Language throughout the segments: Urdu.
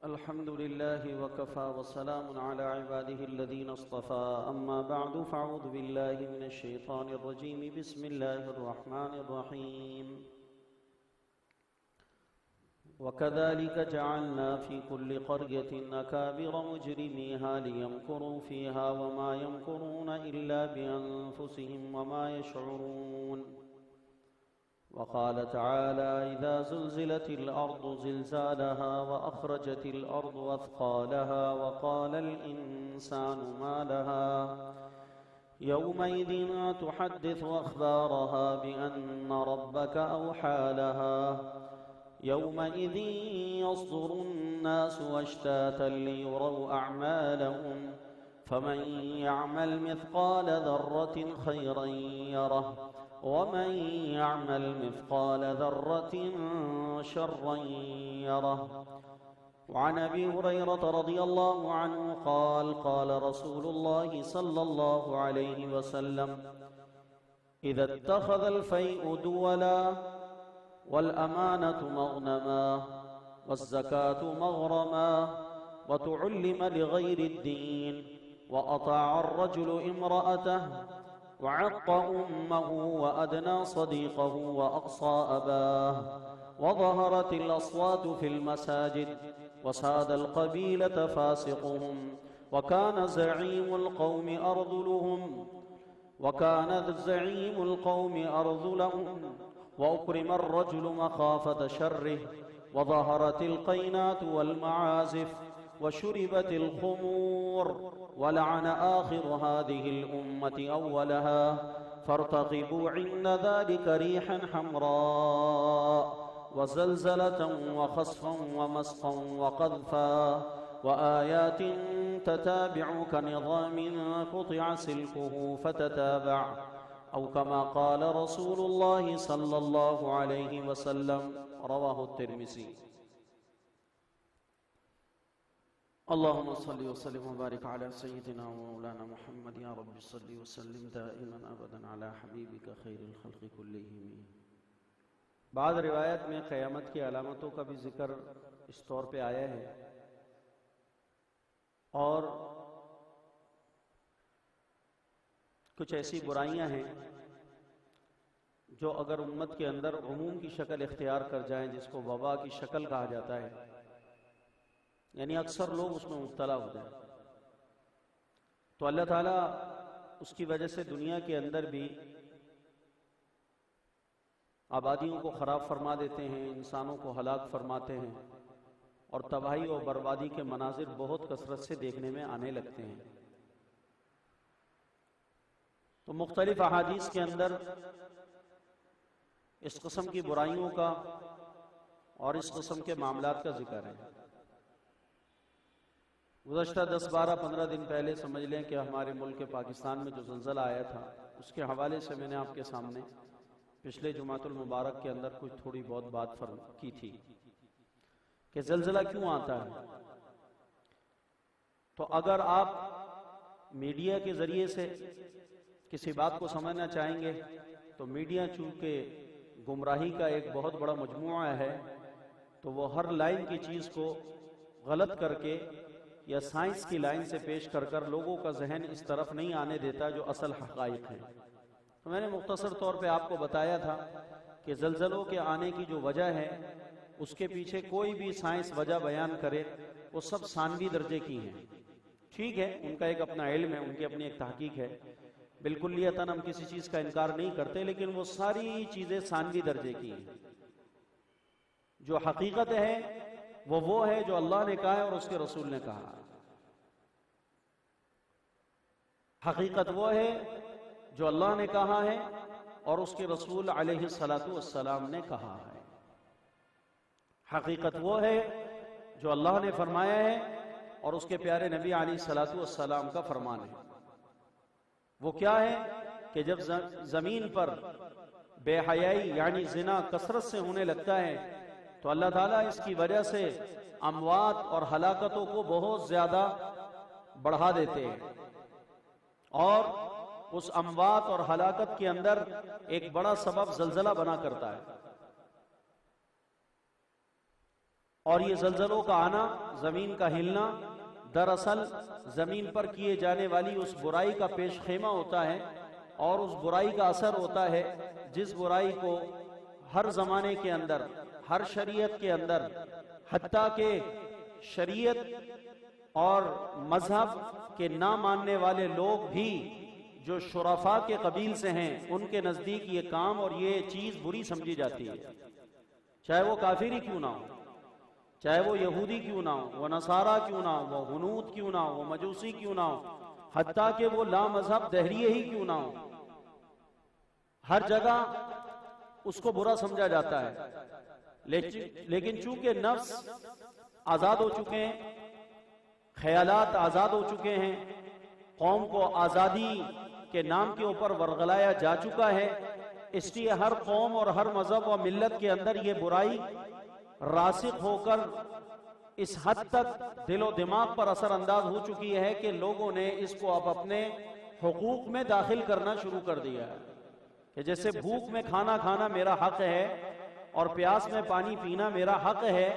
الحمد لله وكفى وسلام على عباده الذين اصطفى أما بعد فأعوذ بالله من الشيطان الرجيم بسم الله الرحمن الرحيم وكذلك جعلنا في كل قرية أكابر مجرميها ليمكروا فيها وما يمكرون إلا بأنفسهم وما يشعرون وقال تعالى إذا زلزلت الأرض زلزالها وأخرجت الأرض أثقالها وقال الإنسان ما لها يومئذ تحدث أخبارها بأن ربك أوحى لها يومئذ يصدر الناس أشتاتا ليروا أعمالهم فمن يعمل مثقال ذرة خيرا يره ومن يعمل مثقال ذرة شرا يره. وعن أبي هريرة رضي الله عنه قال قال رسول الله صلى الله عليه وسلم إذا اتخذ الفيء دولا والأمانة مغنما والزكاة مغرما وتعلم لغير الدين وأطاع الرجل امرأته وعق أمه وأدنى صديقه وأقصى أباه وظهرت الأصوات في المساجد وساد القبيلة فاسقهم وكان زعيم القوم أرذلهم وأكرم الرجل مخافة شره وظهرت القينات والمعازف وشربت الخمور ولعن آخر هذه الأمة أولها فارتقبوا عند ذلك ريحا حمراء وزلزلة وخسفا ومسقا وقذفا وآيات تتابع كنظام قطع سلكه فتتابع أو كما قال رسول الله صلى الله عليه وسلم رواه الترمذي. اللهم صل وسلم وبارك على سيدنا ومولانا محمد يا رب صل وسلم دائما ابدا على حبیبک خیر الخلق کلہم. بعض روایت میں قیامت کی علامتوں کا بھی ذکر اس طور پہ آیا ہے اور کچھ ایسی برائیاں ہیں جو اگر امت کے اندر عموم کی شکل اختیار کر جائیں جس کو وبا کی شکل کہا جاتا ہے، یعنی اکثر لوگ اس میں مبتلا ہو جائیں، تو اللہ تعالیٰ اس کی وجہ سے دنیا کے اندر بھی آبادیوں کو خراب فرما دیتے ہیں، انسانوں کو ہلاک فرماتے ہیں اور تباہی اور بربادی کے مناظر بہت کثرت سے دیکھنے میں آنے لگتے ہیں. تو مختلف احادیث کے اندر اس قسم کی برائیوں کا اور اس قسم کے معاملات کا ذکر ہے. گزشتہ 10 12 15 دن پہلے سمجھ لیں کہ ہمارے ملک پاکستان میں جو زلزلہ آیا تھا اس کے حوالے سے میں نے آپ کے سامنے پچھلے جمعۃ المبارک کے اندر کچھ تھوڑی بہت بات کی تھی کہ زلزلہ کیوں آتا ہے. تو اگر آپ میڈیا کے ذریعے سے کسی بات کو سمجھنا چاہیں گے تو میڈیا چونکہ گمراہی کا ایک بہت بڑا مجموعہ ہے تو وہ ہر لائن کی چیز کو غلط کر کے یا سائنس کی لائن سے پیش کر کر لوگوں کا ذہن اس طرف نہیں آنے دیتا جو اصل حقائق ہیں. تو میں نے مختصر طور پہ آپ کو بتایا تھا کہ زلزلوں کے آنے کی جو وجہ ہے اس کے پیچھے کوئی بھی سائنس وجہ بیان کرے وہ سب ثانوی درجے کی ہیں. ٹھیک ہے، ان کا ایک اپنا علم ہے، ان کی اپنی ایک تحقیق ہے، بالکل لیتاً ہم کسی چیز کا انکار نہیں کرتے، لیکن وہ ساری چیزیں ثانوی درجے کی ہیں. جو حقیقت ہے وہ ہے جو اللہ نے کہا ہے اور اس کے رسول نے کہا. حقیقت وہ ہے جو اللہ نے کہا ہے اور اس کے رسول علیہ السلام نے کہا ہے. حقیقت وہ ہے جو اللہ نے فرمایا ہے اور اس کے پیارے نبی علیہ السلام کا فرمان ہے. وہ کیا ہے کہ جب زمین پر بے حیائی یعنی زنا کثرت سے ہونے لگتا ہے تو اللہ تعالیٰ اس کی وجہ سے اموات اور ہلاکتوں کو بہت زیادہ بڑھا دیتے ہیں اور اس اموات اور ہلاکت کے اندر ایک بڑا سبب زلزلہ بنا کرتا ہے. اور یہ زلزلوں کا آنا، زمین کا ہلنا، دراصل زمین پر کیے جانے والی اس برائی کا پیش خیمہ ہوتا ہے، اور اس برائی کا اثر ہوتا ہے جس برائی کو ہر زمانے کے اندر، ہر شریعت کے اندر، حتیٰ کہ شریعت اور مذہب کے نہ ماننے والے لوگ بھی جو شرفاء کے قبیل سے ہیں، ان کے نزدیک یہ کام اور یہ چیز بری سمجھی جاتی ہے، چاہے وہ کافر ہی کیوں نہ ہو، چاہے وہ یہودی کیوں نہ ہو، وہ نصارہ کیوں نہ ہو، وہ ہنود کیوں نہ ہو، وہ مجوسی کیوں نہ ہو، حتیٰ کہ وہ لا مذہب دہریے ہی کیوں نہ ہو، ہر جگہ اس کو برا سمجھا جاتا ہے۔ لیکن چونکہ نفس آزاد ہو چکے ہیں، خیالات آزاد ہو چکے ہیں، قوم کو آزادی کے نام کے اوپر ورغلایا جا چکا ہے، اس لیے ہر قوم اور ہر مذہب و ملت کے اندر یہ برائی راسخ ہو کر اس حد تک دل و دماغ پر اثر انداز ہو چکی ہے کہ لوگوں نے اس کو اب اپنے حقوق میں داخل کرنا شروع کر دیا ہے، کہ جیسے بھوک میں کھانا کھانا میرا حق ہے، اور پیاس میں پانی پینا میرا حق ہے،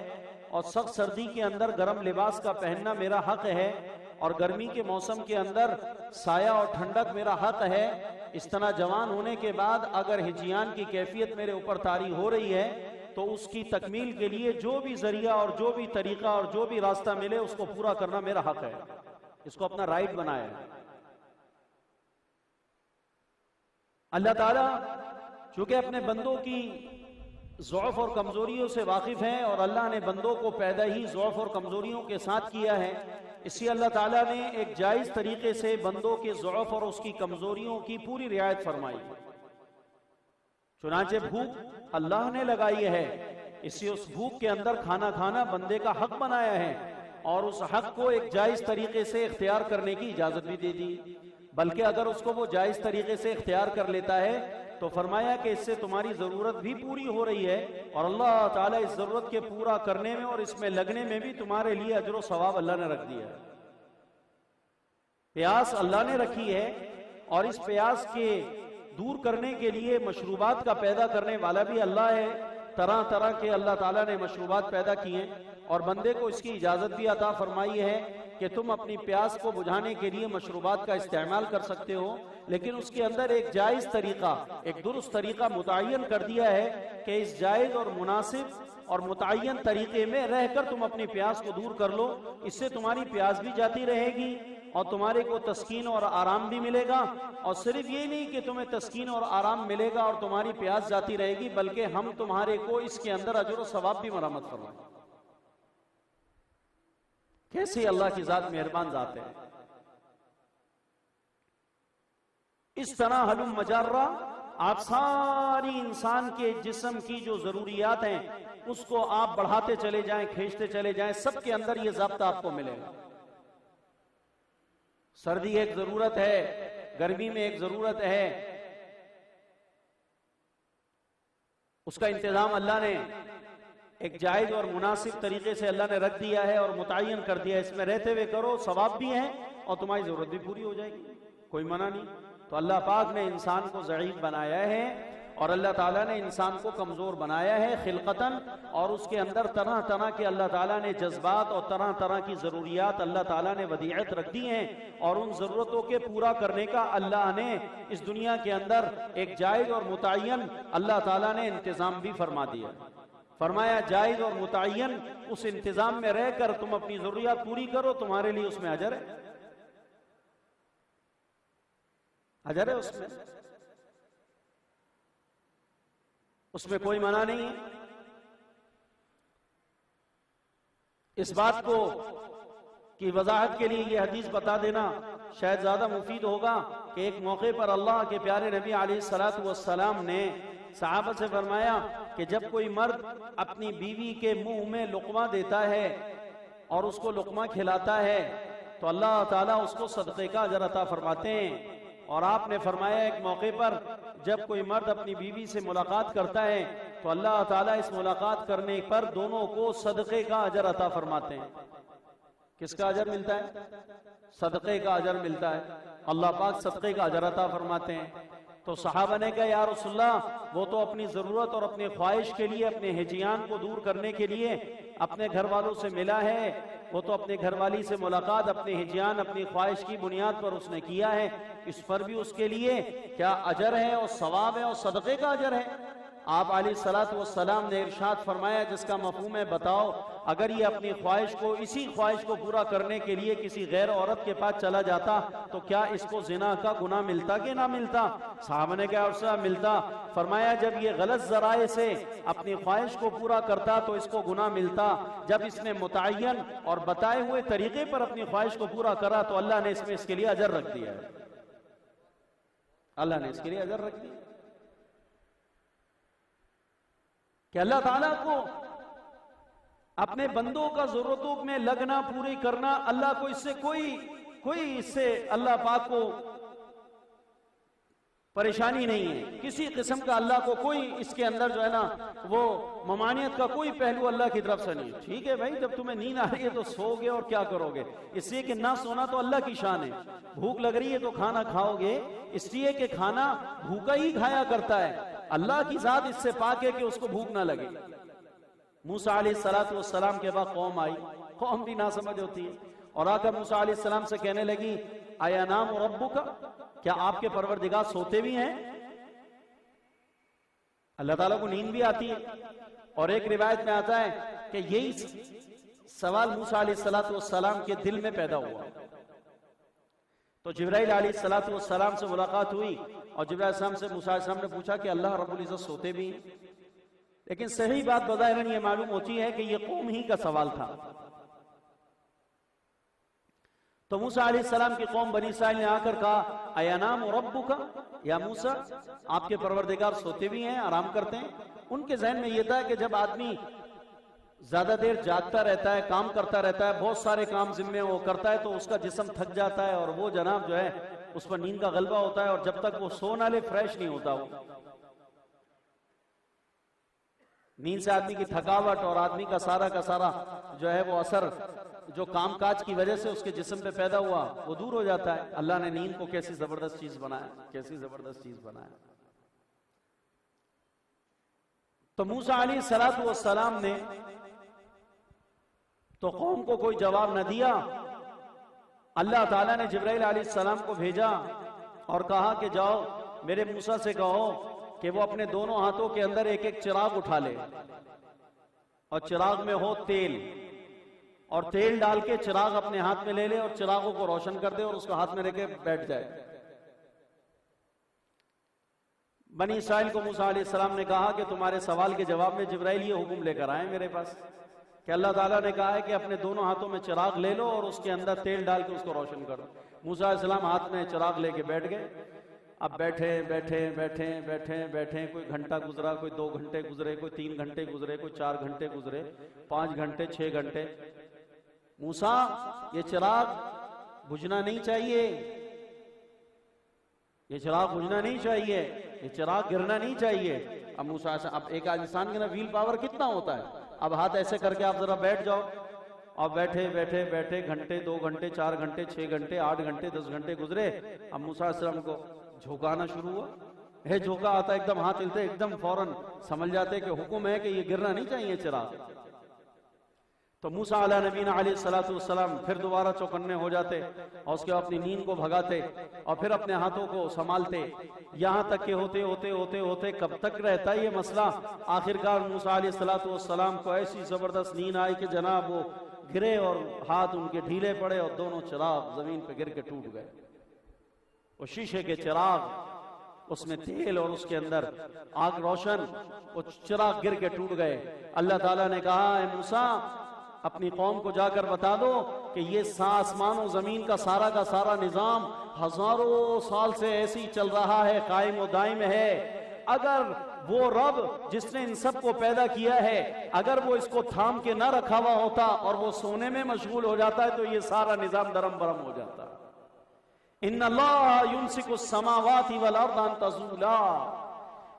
اور سخت سردی کے اندر گرم لباس کا پہننا میرا حق ہے، اور گرمی کے موسم کے اندر سایہ اور ٹھنڈک میرا حق ہے، اس طرح جوان ہونے کے بعد اگر ہجیان کی کیفیت میرے اوپر طاری ہو رہی ہے تو اس کی تکمیل کے لیے جو بھی ذریعہ اور جو بھی طریقہ اور جو بھی راستہ ملے اس کو پورا کرنا میرا حق ہے، اس کو اپنا رائٹ بنایا ہے۔ اللہ تعالیٰ چونکہ اپنے بندوں کی ضعف اور کمزوریوں سے واقف ہیں، اور اللہ نے بندوں کو پیدا ہی ضعف اور کمزوریوں کے ساتھ کیا ہے، اس لیے اللہ تعالیٰ نے ایک جائز طریقے سے بندوں کے ضعف اور اس کی کمزوریوں کی پوری رعایت فرمائی۔ چنانچہ بھوک اللہ نے لگائی ہے، اس لیے اس بھوک کے اندر کھانا کھانا بندے کا حق بنایا ہے، اور اس حق کو ایک جائز طریقے سے اختیار کرنے کی اجازت بھی دے دی، بلکہ اگر اس کو وہ جائز طریقے سے اختیار کر لیتا ہے تو فرمایا کہ اس سے تمہاری ضرورت بھی پوری ہو رہی ہے، اور اللہ تعالیٰ اس ضرورت کے پورا کرنے میں اور اس میں لگنے میں بھی تمہارے لیے اجر و ثواب اللہ نے رکھ دیا ہے۔ پیاس اللہ نے رکھی ہے، اور اس پیاس کے دور کرنے کے لیے مشروبات کا پیدا کرنے والا بھی اللہ ہے، طرح طرح کے اللہ تعالیٰ نے مشروبات پیدا کیے، اور بندے کو اس کی اجازت بھی عطا فرمائی ہے کہ تم اپنی پیاس کو بجھانے کے لیے مشروبات کا استعمال کر سکتے ہو، لیکن اس کے اندر ایک جائز طریقہ، ایک درست طریقہ متعین کر دیا ہے کہ اس جائز اور مناسب اور متعین طریقے میں رہ کر تم اپنی پیاس کو دور کر لو، اس سے تمہاری پیاس بھی جاتی رہے گی اور تمہارے کو تسکین اور آرام بھی ملے گا، اور صرف یہ نہیں کہ تمہیں تسکین اور آرام ملے گا اور تمہاری پیاس جاتی رہے گی، بلکہ ہم تمہارے کو اس کے اندر اجر و ثواب بھی مرحمت فرمائیں۔ کیسے اللہ کی ذات مہربان ذات ہے۔ اس طرح حلم مجرہ آپ ساری انسان کے جسم کی جو ضروریات ہیں اس کو آپ بڑھاتے چلے جائیں، کھینچتے چلے جائیں، سب کے اندر یہ ضابطہ آپ کو ملے گا۔ سردی ایک ضرورت ہے، گرمی میں ایک ضرورت ہے، اس کا انتظام اللہ نے ایک جائز اور مناسب طریقے سے اللہ نے رکھ دیا ہے اور متعین کر دیا ہے، اس میں رہتے ہوئے کرو، ثواب بھی ہے اور تمہاری ضرورت بھی پوری ہو جائے گی، کوئی منع نہیں۔ تو اللہ پاک نے انسان کو ضعیف بنایا ہے، اور اللہ تعالیٰ نے انسان کو کمزور بنایا ہے خلقتاً، اور اس کے اندر طرح طرح کے اللہ تعالیٰ نے جذبات اور طرح طرح کی ضروریات اللہ تعالیٰ نے ودیعت رکھ دی ہیں، اور ان ضرورتوں کے پورا کرنے کا اللہ نے اس دنیا کے اندر ایک جائز اور متعین اللہ تعالیٰ نے انتظام بھی فرما دیا۔ فرمایا جائز اور متعین اس انتظام میں رہ کر تم اپنی ضروریات پوری کرو، تمہارے لیے اس میں اجر ہے، اجر ہے اس میں کوئی منع نہیں ہے۔ اس بات کو کی وضاحت کے لیے یہ حدیث بتا دینا شاید زیادہ مفید ہوگا کہ ایک موقع پر اللہ کے پیارے نبی علیہ الصلوۃ والسلام نے صحابہ سے فرمایا کہ جب کوئی مرد اپنی بیوی کے منہ میں لقمہ دیتا ہے اور اس کو لقمہ کھلاتا ہے تو اللہ تعالیٰ اس کو صدقے کا اجر عطا فرماتے ہیں، اور آپ نے فرمایا ایک موقع پر جب کوئی مرد اپنی بیوی سے ملاقات کرتا ہے تو اللہ تعالیٰ اس ملاقات کرنے پر دونوں کو صدقے کا اجر عطا فرماتے ہیں۔ کس کا اجر ملتا ہے؟ صدقے کا اجر ملتا ہے، اللہ پاک صدقے کا اجر عطا فرماتے ہیں۔ تو تو صحابہ نے کہا یا رسول اللہ وہ تو اپنی ضرورت اور اپنے خواہش کے لیے، اپنے ہجیان کو دور کرنے کے لیے اپنے گھر والوں سے ملا ہے، وہ تو اپنے گھر والی سے ملاقات اپنے ہجیان اپنی خواہش کی بنیاد پر اس نے کیا ہے، اس پر بھی اس کے لیے کیا اجر ہے اور ثواب ہے اور صدقے کا اجر ہے؟ آپ علیہ الصلوۃ والسلام نے ارشاد فرمایا جس کا مفہوم ہے بتاؤ، اگر یہ اپنی خواہش کو، اسی خواہش کو پورا کرنے کے لیے کسی غیر عورت کے پاس چلا جاتا تو کیا اس کو زنا کا گناہ ملتا کہ نہ ملتا؟ صحابہ نے کہا اس سے ملتا۔ فرمایا جب یہ غلط ذرائع سے اپنی خواہش کو پورا کرتا تو اس کو گناہ ملتا، جب اس نے متعین اور بتائے ہوئے طریقے پر اپنی خواہش کو پورا کرا تو اللہ نے اس میں اس کے لیے اجر رکھ دیا ہے، اللہ نے اس کے لیے اجر رکھ دیا کہ اللہ تعالیٰ کو اپنے بندوں کا ضرورتوں میں لگنا، پوری کرنا، اللہ کو اس سے کوئی اس سے اللہ پاک کو پریشانی نہیں ہے، کسی قسم کا اللہ کو کوئی اس کے اندر جو ہے نا وہ ممانعت کا کوئی پہلو اللہ کی طرف سے نہیں۔ ٹھیک ہے بھائی، جب تمہیں نیند آ رہی ہے تو سو گے اور کیا کرو گے، اس لیے کہ نہ سونا تو اللہ کی شان ہے، بھوک لگ رہی ہے تو کھانا کھاؤ گے اس لیے کہ کھانا بھوکا ہی کھایا کرتا ہے، اللہ کی ذات اس سے پاک ہے کہ اس کو بھوک نہ لگے۔ موسیٰ علیہ السلام کے بعد قوم آئی، قوم بھی ناسمجھ ہوتی ہے، اور آ کر موسیٰ علیہ السلام سے کہنے لگی اَیَنَامُ رَبُّکَ، کیا آپ کے پروردگار سوتے بھی ہیں؟ اللہ تعالیٰ کو نیند بھی آتی ہے، اور ایک روایت میں آتا ہے کہ یہی سوال موسیٰ علیہ السلام کے دل میں پیدا ہوا تو جبرائیل علیہ السلام سے ملاقات ہوئی، اور جبرائیل علیہ السلام سے موسیٰ علیہ السلام نے پوچھا کہ اللہ رب العزت سوتے بھی ہیں؟ لیکن صحیح بات بظاہر یہ معلوم ہوتی ہے کہ یہ قوم ہی کا سوال تھا۔ تو موسیٰ علیہ السلام کی قوم بنی اسرائیل نے آ کر کہا اَیَنَامُ رَبُّکَ، یا موسیٰ آپ کے پروردگار سوتے بھی ہیں، آرام کرتے ہیں؟ ان کے ذہن میں یہ تھا کہ جب آدمی زیادہ دیر جاگتا رہتا ہے، کام کرتا رہتا ہے، بہت سارے کام ذمے وہ کرتا ہے تو اس کا جسم تھک جاتا ہے، اور وہ جناب جو ہے اس پر نیند کا غلبہ ہوتا ہے، اور جب تک وہ سو نہ لے فریش نہیں ہوتا وہ نیند سے آدمی کی تھکاوٹ اور آدمی کا سارا جو ہے وہ اثر جو کام کاج کی وجہ سے اس کے جسم پہ پیدا ہوا وہ دور ہو جاتا ہے۔ اللہ نے نیند کو کیسی زبردست چیز بنایا، کیسی زبردست چیز بنایا۔ تو موسیٰ علیہ السلام نے تو قوم کو کوئی جواب نہ دیا، اللہ تعالیٰ نے جبرائیل علیہ السلام کو بھیجا اور کہا کہ جاؤ میرے موسیٰ سے کہو کہ وہ اپنے دونوں ہاتھوں کے اندر ایک ایک چراغ اٹھا لے، اور چراغ میں ہو تیل، اور تیل ڈال کے چراغ اپنے ہاتھ میں لے لے اور چراغوں کو روشن کر دے اور اس کو ہاتھ میں رکھ کے بیٹھ جائے۔ بنی اسرائیل کو موسیٰ علیہ السلام نے کہا کہ تمہارے سوال کے جواب میں جبرائیل یہ حکم لے کر آئے میرے پاس کہ اللہ تعالیٰ نے کہا ہے کہ اپنے دونوں ہاتھوں میں چراغ لے لو اور اس کے اندر تیل ڈال کے اس کو روشن کرو۔ موسیٰ علیہ السلام ہاتھ میں چراغ لے کے بیٹھ گئے۔ اب بیٹھے کوئی گھنٹہ گزرا، کوئی 2 گھنٹے گزرے، کوئی 3 گھنٹے گزرے، کوئی 4 گھنٹے گزرے، 5 گھنٹے، 6 گھنٹے۔ موسیٰ یہ چراغ بجھنا نہیں چاہیے، یہ چراغ بجھنا نہیں چاہیے، یہ چراغ گرنا نہیں چاہیے۔ اب موسیٰ اب ایک انسان کے نا ویل پاور کتنا ہوتا ہے، اب ہاتھ ایسے کر کے آپ ذرا بیٹھ جاؤ، اور بیٹھے گھنٹے، 2 گھنٹے، 4 گھنٹے، 6 گھنٹے، 8 گھنٹے، 10 گھنٹے گزرے۔ اب موسیٰ علیہ السلام کو جھوکانا شروع ہوا، ہے جھوکا آتا ایک دم ہاتھ ہلتے، ایک دم فوراً سمجھ جاتے کہ حکم ہے کہ یہ گرنا نہیں چاہیے چراغ۔ تو موسیٰ علیہ نبینا علیہ السلام پھر دوبارہ چوکنے ہو جاتے اور اس کے اپنی نیند کو بھگاتے اور پھر اپنے ہاتھوں کو سنبھالتے، یہاں تک کہ ہوتے کب تک رہتا یہ مسئلہ۔ آخرکار موسیٰ علیہ السلام کو ایسی زبردست نیند آئی کہ جناب وہ گرے اور ہاتھ ان کے ڈھیلے پڑے اور دونوں چراغ زمین پہ گر کے ٹوٹ گئے۔ وہ شیشے کے چراغ، اس میں تیل اور اس کے اندر آگ روشن، وہ چراغ گر کے ٹوٹ گئے۔ اللہ تعالیٰ نے کہا اے موسیٰ اپنی قوم کو جا کر بتا دو کہ یہ آسمان و زمین کا سارا نظام ہزاروں سال سے ایسی چل رہا ہے، قائم و دائم ہے۔ اگر وہ رب جس نے ان سب کو پیدا کیا ہے اگر وہ اس کو تھام کے نہ رکھا ہوا ہوتا اور وہ سونے میں مشغول ہو جاتا ہے تو یہ سارا نظام درم برم ہو جاتا۔ ان اللہ یمسک السماوات والارض ان تزولا،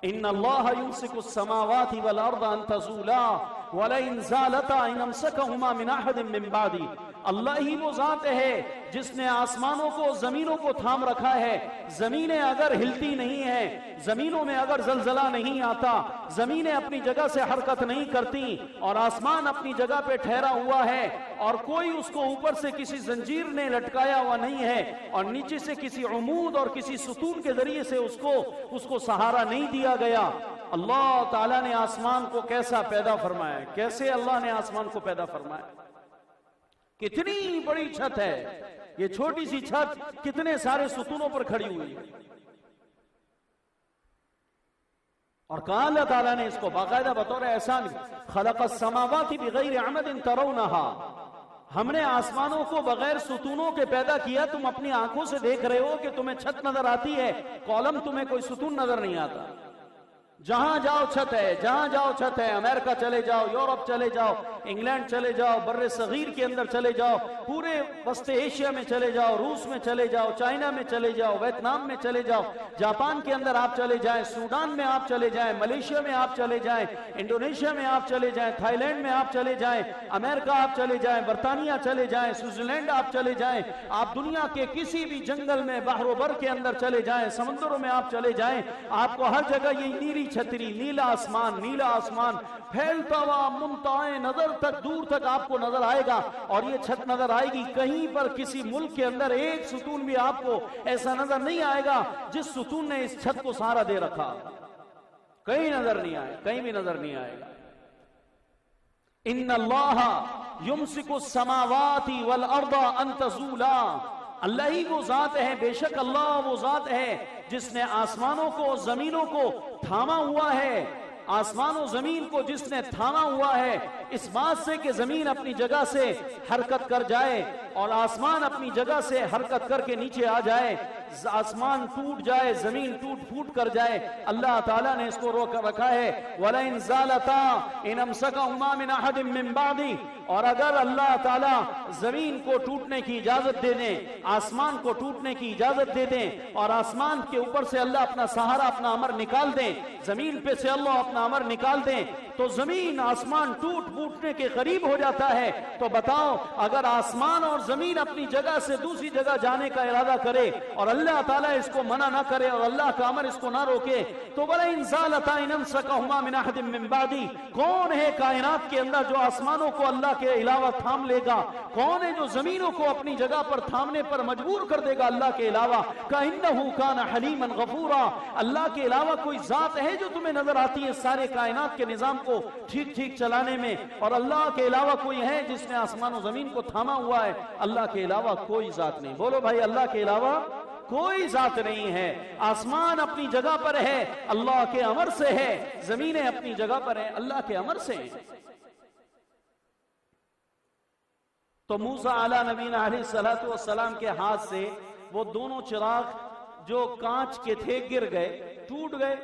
ان اللہ یمسک السماوات والارض ان تزولا۔ وَلَئِنْ زَالَتَا إِنْ أَمْسَكَهُمَا مِنْ أَحَدٍ مِّن بَعْدِي، اللہ ہی وہ ذات ہے جس نے آسمانوں کو زمینوں کو تھام رکھا ہے. زمینیں اگر ہلتی نہیں ہیں، زمینوں میں اگر زلزلہ نہیں آتا، زمینیں اپنی جگہ سے حرکت نہیں کرتی، اور آسمان اپنی جگہ پہ ٹھہرا ہوا ہے، اور کوئی اس کو اوپر سے کسی زنجیر نے لٹکایا ہوا نہیں ہے، اور نیچے سے کسی عمود اور کسی ستون کے ذریعے سے اس کو سہارا نہیں دیا گیا. اللہ تعالیٰ نے آسمان کو کیسا پیدا فرمایا ہے، کیسے اللہ نے آسمان کو پیدا فرمایا، کتنی بڑی چھت ہے. یہ چھوٹی سی چھت کتنے سارے ستونوں پر کھڑی ہوئی ہے. اور کہا اللہ تعالیٰ نے اس کو باقاعدہ بطور احسان، خلق السماوات بغیر عمد ترونہا، ہم نے آسمانوں کو بغیر ستونوں کے پیدا کیا. تم اپنی آنکھوں سے دیکھ رہے ہو کہ تمہیں چھت نظر آتی ہے، کالم تمہیں کوئی ستون نظر نہیں آتا. جہاں جاؤ چھت ہے، جہاں جاؤ چھت ہے. امریکہ چلے جاؤ، یورپ چلے جاؤ، انگلینڈ چلے جاؤ، بر صغیر کے اندر چلے جاؤ، پورے وسط ایشیا میں چلے جاؤ، روس میں چلے جاؤ، چائنا میں چلے جاؤ، ویتنام میں چلے جاؤ، جاپان کے اندر آپ چلے جائیں، سوڈان میں آپ چلے جائیں، ملیشیا میں آپ چلے جائیں، انڈونیشیا میں آپ چلے جائیں، تھائی لینڈ میں آپ چلے جائیں، امریکہ آپ چلے جائیں، برطانیہ چلے جائیں، سوئٹزرلینڈ آپ چلے جائیں، آپ دنیا کے کسی بھی جنگل میں، بحر و بر کے اندر چلے جائیں، سمندروں میں آپ چلے جائیں، آپ کو ہر جگہ یہ نیلی چھتری، نیلا آسمان پھیلتا ہوا منتہے نظر تک، دور تک آپ کو نظر آئے گا. اور یہ چھت نظر آئے گی. کہیں پر کسی ملک کے اندر ایک ستون بھی آپ کو ایسا نظر نہیں آئے گا جس ستون نے اس چھت کو سہارا دے رکھا. کہیں نظر نہیں آئے، کہیں بھی نظر نہیں آئے گا. ان اللہ یمسک السماوات والارض ان تزولا، اللہ ہی وہ ذات ہے، بے شک اللہ وہ ذات ہے جس نے آسمانوں کو زمینوں کو تھاما ہوا ہے. آسمان و زمین کو جس نے تھاما ہوا ہے اس بات سے کہ زمین اپنی جگہ سے حرکت کر جائے اور آسمان اپنی جگہ سے حرکت کر کے نیچے آ جائے، آسمان ٹوٹ جائے، زمین ٹوٹ پھوٹ کر جائے. اللہ تعالیٰ نے اس کو روک رکھا ہے. وَلَئِن زَالَتَا إِنْ أَمْسَكَهُمَا مِنْ أَحَدٍ مِّن بَعْدِهِ، اور اگر اللہ تعالیٰ زمین کو ٹوٹنے کی اجازت دے دیں، آسمان کو ٹوٹنے کی اجازت دے دیں، اور آسمان کے اوپر سے اللہ اپنا سہارا، اپنا امر نکال دیں، زمین پہ سے اللہ اپنا امر نکال دیں، تو زمین آسمان ٹوٹ پھوٹنے کے قریب ہو جاتا ہے. تو بتاؤ، اگر آسمان اور زمین اپنی جگہ سے دوسری جگہ جانے کا ارادہ کرے اور اللہ تعالیٰ اس کو منع نہ کرے اور اللہ کا امر اس کو نہ روکے، تو وَلَئِن زَالَتَا إِنْ أَمْسَكَهُمَا مِنْ أَحَدٍ مِّن بَعْدِهِ، کون ہے کائنات کے اندر جو آسمانوں کو اللہ کے علاوہ تھام لے گا؟ کون ہے جو زمینوں کو اپنی جگہ پر تھامنے پر مجبور کر دے گا اللہ کے علاوہ؟ كَإِنَّهُ كَانَ حَلِيمًا غَفُورًا، اللہ کے علاوہ کوئی ذات ہے جو تمہیں نظر آتی ہے سارے کائنات کے نظام کو ٹھیک ٹھیک چلانے میں؟ اور اللہ کے علاوہ کوئی ہے جس نے آسمان و زمین کو تھاما ہوا ہے؟ اللہ کے علاوہ کوئی ذات نہیں. بولو بھائی، اللہ کے علاوہ کوئی ذات نہیں ہے. آسمان اپنی جگہ پر ہے، اللہ کے امر سے ہے. زمینیں اپنی جگہ پر ہیں، اللہ کے امر سے ہیں. تو موسیٰ علیہ نبینا علیہ السلام کے ہاتھ سے وہ دونوں چراغ جو کانچ کے تھے گر گئے، ٹوٹ گئے،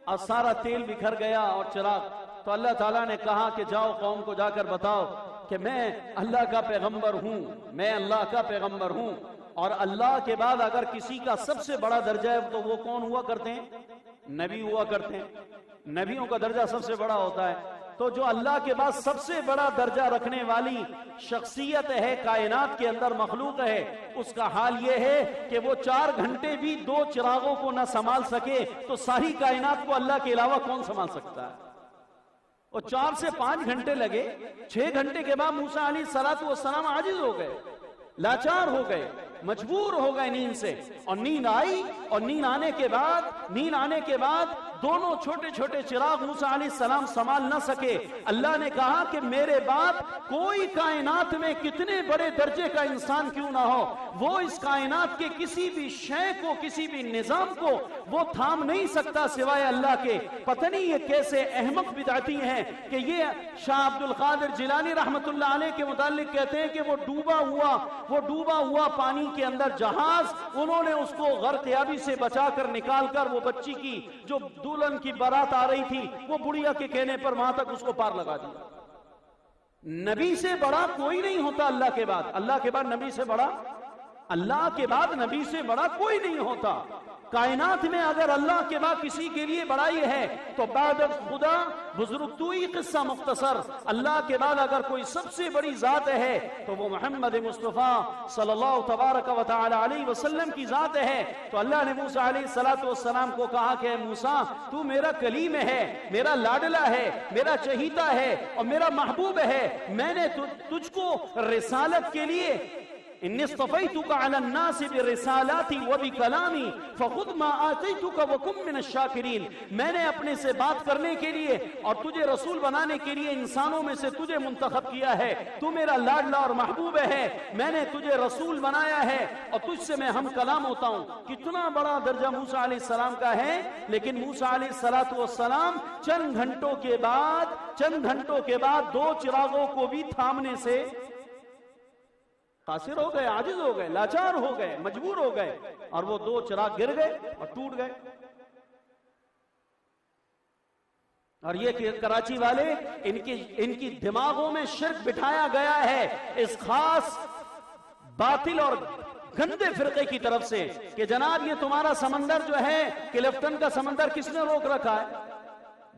اور سارا تیل بکھر گیا اور چراغ. تو اللہ تعالیٰ نے کہا کہ جاؤ قوم کو جا کر بتاؤ کہ میں اللہ کا پیغمبر ہوں، میں اللہ کا پیغمبر ہوں. اور اللہ کے بعد اگر کسی کا سب سے بڑا درجہ ہے تو وہ کون ہوا کرتے ہیں؟ نبی ہوا کرتے ہیں. نبیوں کا درجہ سب سے بڑا ہوتا ہے. تو جو اللہ کے بعد سب سے بڑا درجہ رکھنے والی شخصیت ہے کائنات کے اندر، مخلوق ہے، اس کا حال یہ ہے کہ وہ 4 گھنٹے بھی 2 چراغوں کو نہ سنبھال سکے تو ساری کائنات کو اللہ کے علاوہ کون سنبھال سکتا ہے؟ اور 4 سے 5 گھنٹے لگے. 6 گھنٹے کے بعد موسیٰ علیہ السلام عاجز ہو گئے، لاچار ہو گئے، مجبور ہو گئے نیند سے. اور نیند آئی، اور نیند آنے کے بعد دونوں چھوٹے چھوٹے چراغ موسیٰ علیہ السلام سنبھال نہ سکے. اللہ نے کہا کہ میرے بعد کوئی کائنات میں کتنے بڑے درجے کا انسان کیوں نہ ہو، وہ اس کائنات کے کسی بھی شے کو، کسی بھی نظام کو وہ تھام نہیں سکتا سوائے اللہ کے. پتہ نہیں یہ کیسے احمق بدعتی ہیں کہ یہ شاہ عبد القادر جیلانی رحمت اللہ علیہ کے متعلق کہتے ہیں کہ وہ ڈوبا ہوا پانی کے اندر جہاز، انہوں نے اس کو غرقیابی سے بچا کر نکال کر وہ بچی کی جو دلہن کی بارات آ رہی تھی، وہ بڑھیا کے کہنے پر وہاں تک اس کو پار لگا دیا. نبی سے بڑا کوئی نہیں ہوتا اللہ کے بعد. اللہ کے بعد نبی سے بڑا اللہ کے بعد نبی سے بڑا کوئی نہیں ہوتا. کائنات میں اگر اللہ کے بعد کسی کے لیے بڑائی ہے تو بعد خدا بزرگ تو ہی قصہ مختصر. اللہ کے بعد اگر کوئی سب سے بڑی ذات ہے تو وہ محمد مصطفیٰ صلی اللہ تبارک و تعالی علیہ وسلم کی ذات ہے. تو اللہ نے موسیٰ علیہ السلام کو کہا کہ موسیٰ تو میرا کلیم ہے, میرا لاڈلا ہے, میرا چہیتا ہے اور میرا محبوب ہے. میں نے تجھ کو رسالت کے لیے انی اصطفیتک علی الناس برسالاتی وبکلامی فخذ ما آتیتک وکن من الشاکرین. میں نے اپنے سے بات کرنے کے لیے اور تجھے رسول بنانے کے لیے انسانوں میں سے تجھے منتخب کیا ہے. تو میرا لاڈلا اور محبوب ہے, میں نے تجھے رسول بنایا ہے اور تجھ سے میں ہم کلام ہوتا ہوں. کتنا بڑا درجہ موسیٰ علیہ السلام کا ہے. لیکن موسیٰ علیہ السلام چند گھنٹوں کے بعد 2 چراغوں کو بھی تھامنے سے قاصر ہو گئے, عاجز ہو گئے, لاچار ہو گئے, مجبور ہو گئے, اور وہ 2 چراغ گر گئے اور ٹوٹ گئے. اور یہ کہ کراچی والے ان کی دماغوں میں شرک بٹھایا گیا ہے اس خاص باطل اور گندے فرقے کی طرف سے کہ جناب یہ تمہارا سمندر جو ہے کلفٹن کا سمندر کس نے روک رکھا ہے؟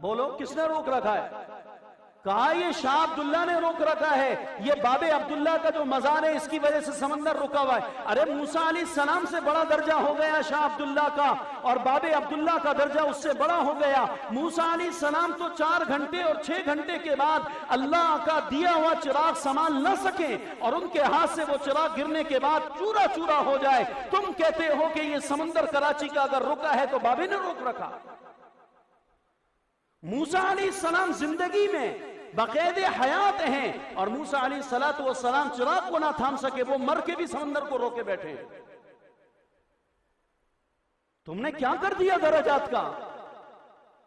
بولو کس نے روک رکھا ہے؟ کہا یہ شاہ عبداللہ نے روک رکھا ہے. یہ باب عبداللہ کا جو مزار ہے اس کی وجہ سے سمندر رکا ہوا ہے. ارے موسیٰ علیہ السلام سے بڑا درجہ ہو گیا شاہ عبداللہ کا, اور باب عبداللہ کا درجہ اس سے بڑا ہو گیا. موسیٰ علیہ السلام تو 4 گھنٹے اور 6 گھنٹے کے بعد اللہ کا دیا ہوا چراغ سنبھال نہ سکیں اور ان کے ہاتھ سے وہ چراغ گرنے کے بعد چورا چورا ہو جائے. تم کہتے ہو کہ یہ سمندر کراچی کا اگر رکا ہے تو بابے نے روک رکھا. موسیٰ علیہ السلام زندگی میں باقاعدہ حیات ہیں اور موسیٰ علیہ السلام چراغ کو نہ تھام سکے, وہ مر کے بھی سمندر کو روکے بیٹھے. تم نے کیا کر دیا درجات کا؟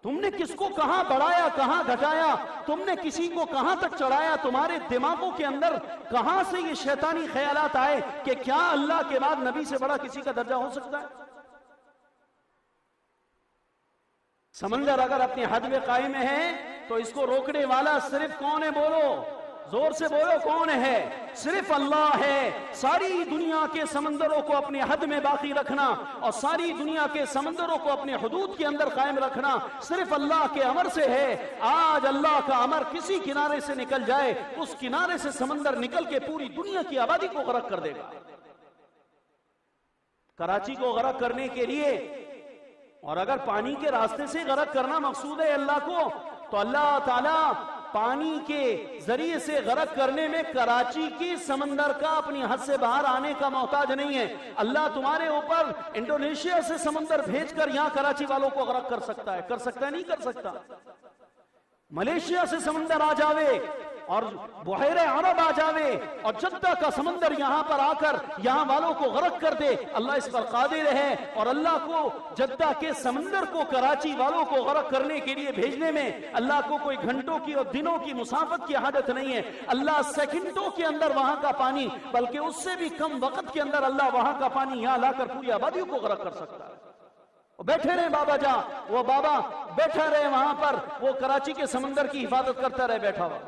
تم نے کس کو کہاں بڑھایا, کہاں گھٹایا, تم نے کسی کو کہاں تک چڑھایا؟ تمہارے دماغوں کے اندر کہاں سے یہ شیطانی خیالات آئے کہ کیا اللہ کے بعد نبی سے بڑا کسی کا درجہ ہو سکتا ہے؟ سمندر اگر اپنی حد میں قائم ہے تو اس کو روکنے والا صرف کون ہے؟ بولو, زور سے بولو, کون ہے؟ صرف اللہ ہے. ساری دنیا کے سمندروں کو اپنی حد میں باقی رکھنا اور ساری دنیا کے سمندروں کو اپنے حدود کے اندر قائم رکھنا صرف اللہ کے امر سے ہے. آج اللہ کا امر کسی کنارے سے نکل جائے, اس کنارے سے سمندر نکل کے پوری دنیا کی آبادی کو غرق کر دے گا. کراچی کو غرق کرنے کے لیے, اور اگر پانی کے راستے سے غرق کرنا مقصود ہے اللہ کو, تو اللہ تعالیٰ پانی کے ذریعے سے غرق کرنے میں کراچی کی سمندر کا اپنی حد سے باہر آنے کا محتاج نہیں ہے. اللہ تمہارے اوپر انڈونیشیا سے سمندر بھیج کر یہاں کراچی والوں کو غرق کر سکتا ہے. کر سکتا ہے؟ نہیں کر سکتا. ملیشیا سے سمندر آ جاوے اور بحیرہ عرب آ جاوے اور جدہ کا سمندر یہاں پر آ کر یہاں والوں کو غرق کر دے, اللہ اس پر قادر ہے. اور اللہ کو جدہ کے سمندر کو کراچی والوں کو غرق کرنے کے لیے بھیجنے میں اللہ کو کوئی گھنٹوں کی اور دنوں کی مسافت کی حاجت نہیں ہے. اللہ سیکنڈوں کے اندر وہاں کا پانی, بلکہ اس سے بھی کم وقت کے اندر اللہ وہاں کا پانی یہاں لا کر پوری آبادیوں کو غرق کر سکتا ہے. بیٹھے رہے بابا جان, وہ بابا بیٹھا رہے وہاں پر, وہ کراچی کے سمندر کی حفاظت کرتا رہے بیٹھا ہوا.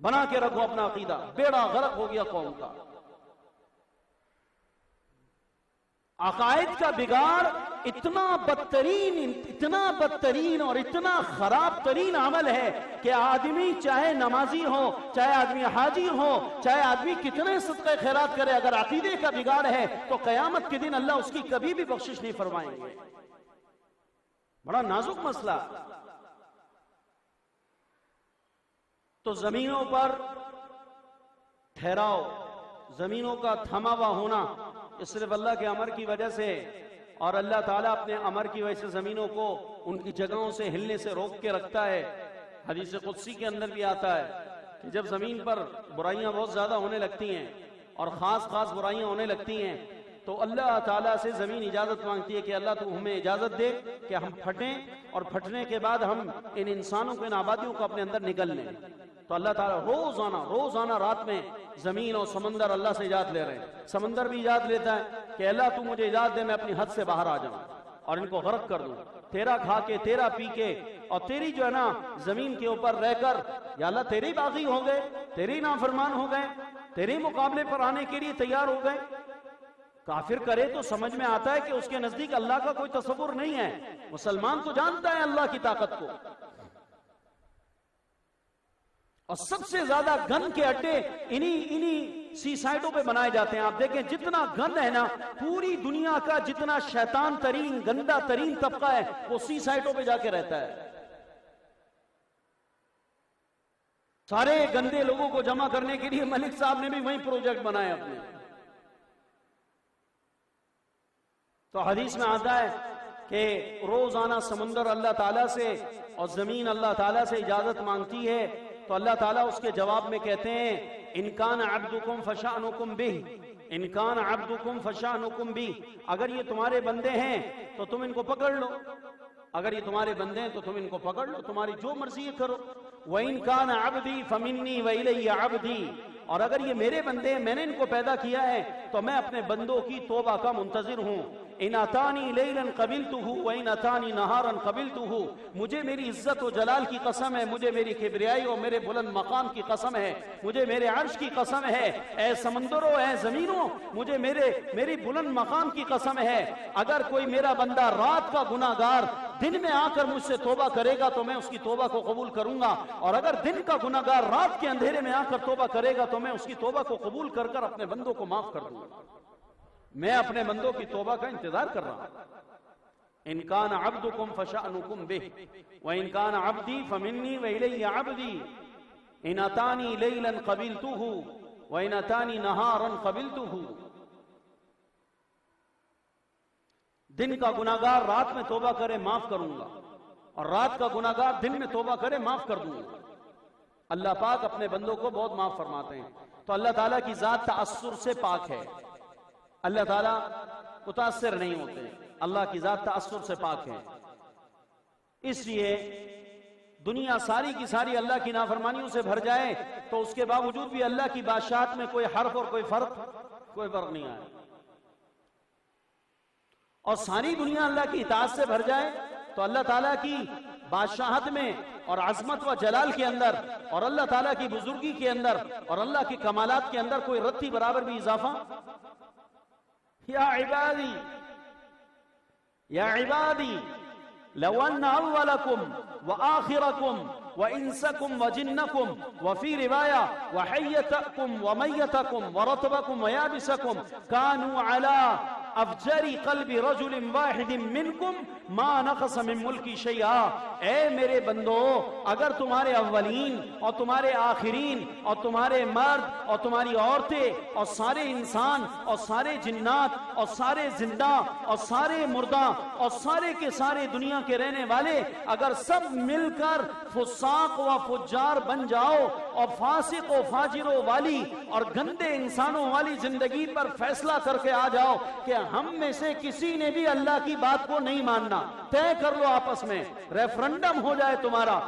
بنا کے رکھو اپنا عقیدہ, بیڑا غرق ہو گیا قوم کا. عقائد کا بگاڑ اتنا بدترین اور اتنا خراب ترین عمل ہے کہ آدمی چاہے نمازی ہو, چاہے آدمی حاجی ہو, چاہے آدمی کتنے صدقہ خیرات کرے, اگر عقیدے کا بگاڑ ہے تو قیامت کے دن اللہ اس کی کبھی بھی بخشش نہیں فرمائیں گے. بڑا نازک مسئلہ. تو زمینوں پر ٹھہراؤ, زمینوں کا تھما ہوا ہونا یہ صرف اللہ کے امر کی وجہ سے, اور اللہ تعالیٰ اپنے امر کی وجہ سے زمینوں کو ان کی جگہوں سے ہلنے سے روک کے رکھتا ہے. حدیث قدسی کے اندر بھی آتا ہے کہ جب زمین پر برائیاں بہت زیادہ ہونے لگتی ہیں اور خاص برائیاں ہونے لگتی ہیں تو اللہ تعالیٰ سے زمین اجازت مانگتی ہے کہ اللہ تو ہمیں اجازت دے کہ ہم پھٹیں, اور پھٹنے کے بعد ہم ان انسانوں کو, ان آبادیوں کو اپنے اندر نگل لیں. تو اللہ تعالیٰ روزانہ رات میں زمین اور سمندر اللہ سے اجازت لے رہے ہیں. سمندر بھی اجازت لیتا ہے کہ اللہ تو مجھے اجازت دے, میں اپنی حد سے باہر آ جاؤں اور ان کو غرق کر دوں, تیرا کھا کے, تیرا پی کے, اور تیری جو ہے نا زمین کے اوپر رہ کر, یا اللہ تیرے باغی ہو گئے, تیرے نافرمان ہو گئے. تیرے مقابلے پر آنے کے لیے تیار ہو گئے. کافر کرے تو سمجھ میں آتا ہے کہ اس کے نزدیک اللہ کا کوئی تصور نہیں ہے. مسلمان تو جانتا ہے اللہ کی طاقت کو. اور سب سے زیادہ گن کے اڈے انہی سی سائٹوں پہ بنائے جاتے ہیں. آپ دیکھیں جتنا گن ہے نا، پوری دنیا کا جتنا شیطان ترین گندا ترین طبقہ ہے وہ سی سائٹوں پہ جا کے رہتا ہے. سارے گندے لوگوں کو جمع کرنے کے لیے ملک صاحب نے بھی وہی پروجیکٹ بنائے اپنے. تو حدیث میں آتا ہے کہ روزانہ سمندر اللہ تعالیٰ سے اور زمین اللہ تعالیٰ سے اجازت مانگتی ہے، تو اللہ تعالیٰ اس کے جواب میں کہتے ہیں ان کان عبدکم فشأنکم بہ، ان کان عبدکم فشأنکم بہ، اگر یہ تمہارے بندے ہیں تو تم ان کو پکڑ لو، اگر یہ تمہارے بندے ہیں تو تم ان کو پکڑ لو، تمہاری جو مرضی ہے کرو. وَإِن كَانَ عَبْدِي فَمِنِّي وَإِلَيَّ عَبْدِي، اور اگر یہ میرے بندے ہیں، میں نے ان کو پیدا کیا ہے، تو میں اپنے بندوں کی توبہ کا منتظر ہوں. ان اتانی لیلا قبلتہ وان اتانی نہارا قبلتہ، مجھے میری عزت و جلال کی قسم ہے، مجھے میری کبریائی اور میرے بلند مقام کی قسم ہے، مجھے میرے عرش کی قسم ہے، اے سمندروں اے زمینوں، مجھے میری بلند مقام کی قسم ہے، اگر کوئی میرا بندہ رات کا گناہگار دن میں آ کر مجھ سے توبہ کرے گا تو میں اس کی توبہ کو قبول کروں گا، اور اگر دن کا گناہگار رات کے اندھیرے میں آ کر توبہ کرے گا تو میں اس کی توبہ کو قبول کر کر اپنے بندوں کو معاف کر دوں گا. میں اپنے بندوں کی توبہ کا انتظار کر رہا ہوں. ان کان عبدکم فشأنکم بہ وان کان عبدی فمنی والی عبدی ان اتانی لیلا قبلتہ وان اتانی نہارا قبلتہ. دن کا گناہگار رات میں توبہ کرے معاف کروں گا، اور رات کا گناہگار دن میں توبہ کرے معاف کر دوں گا. اللہ پاک اپنے بندوں کو بہت معاف فرماتے ہیں. تو اللہ تعالیٰ کی ذات تعصر سے پاک ہے، اللہ تعالیٰ متاثر نہیں ہوتے، اللہ کی ذات تعصر سے پاک ہے. اس لیے دنیا ساری کی ساری اللہ کی نافرمانیوں سے بھر جائے تو اس کے باوجود بھی اللہ کی بادشاہت میں کوئی حرف اور کوئی فرق نہیں آئے، اور ساری دنیا اللہ کی اطاعت سے بھر جائے تو اللہ تعالیٰ کی بادشاہت میں اور عظمت و جلال کے اندر اور اللہ تعالیٰ کی بزرگی کے اندر اور اللہ کی کمالات کے اندر کوئی رتی برابر بھی اضافہ. یا عبادی لو ان اولکم وآخرکم وانسکم وجنکم وفی روایہ وحیتکم ومیتکم ورطبکم ویابسکم کانوا علی افجر قلب رجل واحد منکم ما نقص من ملکی شیئا. اے میرے بندو، اگر تمہارے اولین اور تمہارے آخرین اور تمہارے مرد اور تمہاری عورتیں اور سارے انسان اور سارے جنات اور سارے زندہ اور سارے مردہ اور سارے کے سارے دنیا کے رہنے والے اگر سب مل کر فساق و فجار بن جاؤ اور فاسق و فاجروں والی اور گندے انسانوں والی زندگی پر فیصلہ کر کے آ جاؤ کہ ہم میں سے کسی نے بھی اللہ کی بات کو نہیں ماننا، طے کر لو آپس میں، ریفرنڈم ہو جائے تمہارا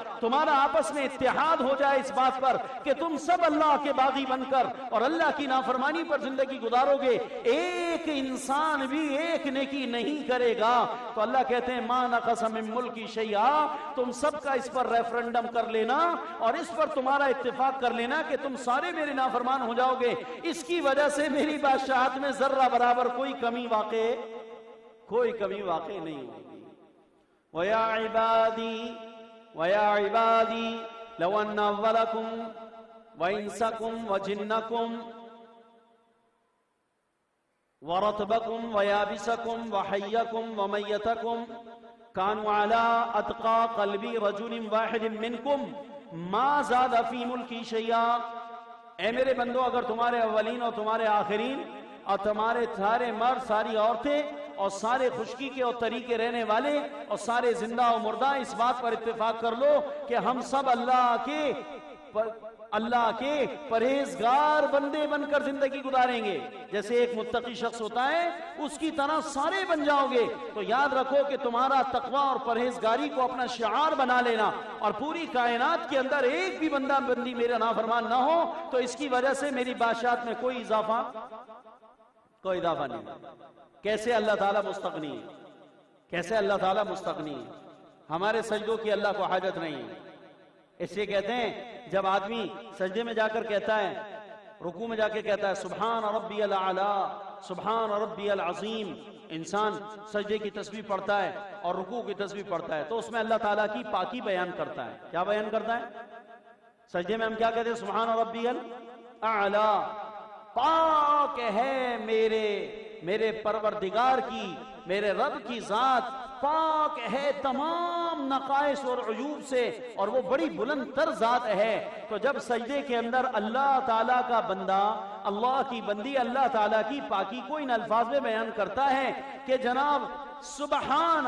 آپس میں اتحاد ہو جائے اس بات پر کہ تم سب اللہ کے باغی بن کر اور اللہ کی نافرمانی پر زندگی گزارو گے، ایک انسان بھی ایک نیکی نہیں کرے گا، تو اللہ کہتے ہیں ما نقص من ملکی شیئا، تم سب کا اس پر ریفرنڈم کر لینا اور اس پر تمہارا اتفاق کر لینا کہ تم سارے میرے نافرمان ہو جاؤ گے، اس کی وجہ سے میری بادشاہت میں ذرہ برابر کوئی کمی واقع نہیں ہوگی. وَيَا عِبَادِي لَوْ أَنَّ أَوَّلَكُمْ وَإِنسَكُمْ وَجِنَّكُمْ وَرَطْبَكُمْ وَيَابِسَكُمْ وَحَيَّكُمْ وَمَيَّتَكُمْ كَانُوا عَلَىٰ أَتْقَىٰ قَلْبِ رَجُلٍ وَاحِدٍ مِّنكُمْ مَا زَادَ فِي مُلْكِي شَيْئًا. اے میرے بندو، اگر تمہارے اولین اور تمہارے آخرین اور تمہارے سارے مرد ساری عورتیں اور سارے خشکی کے اور طریقے رہنے والے اور سارے زندہ و مردہ اس بات پر اتفاق کر لو کہ ہم سب اللہ کے پرہیزگار بندے بن کر زندگی گزاریں گے، جیسے ایک متقی شخص ہوتا ہے اس کی طرح سارے بن جاؤ گے، تو یاد رکھو کہ تمہارا تقوی اور پرہیزگاری کو اپنا شعار بنا لینا، اور پوری کائنات کے اندر ایک بھی بندہ بندی میرا نافرمان نہ ہو تو اس کی وجہ سے میری بادشاہت میں کوئی اضافہ نہیں. کیسے اللہ تعالیٰ مستغنی ہے، کیسے اللہ تعالیٰ مستغنی ہے، ہمارے سجدوں کی اللہ کو حاجت نہیں ہے. اس لیے کہتے ہیں جب آدمی سجدے میں جا کر کہتا ہے رکوع میں جا کے کہتا ہے سبحان ربی الاعلی سبحان ربی العظیم. انسان سجدے کی تسبیح پڑھتا ہے اور رکوع کی تسبیح پڑھتا ہے تو اس میں اللہ تعالیٰ کی پاکی بیان کرتا ہے. کیا بیان کرتا ہے؟ سجدے میں ہم کیا کہتے ہیں؟ سبحان ربی الاعلی. پاک ہے میرے پروردگار کی، میرے رب کی ذات پاک ہے تمام نقائص اور عیوب سے، اور وہ بڑی بلند تر ذات ہے. تو جب سجدے کے اندر اللہ تعالیٰ کا بندہ، اللہ کی بندی اللہ تعالیٰ کی پاکی کو ان الفاظ میں بیان کرتا ہے کہ جناب سبحان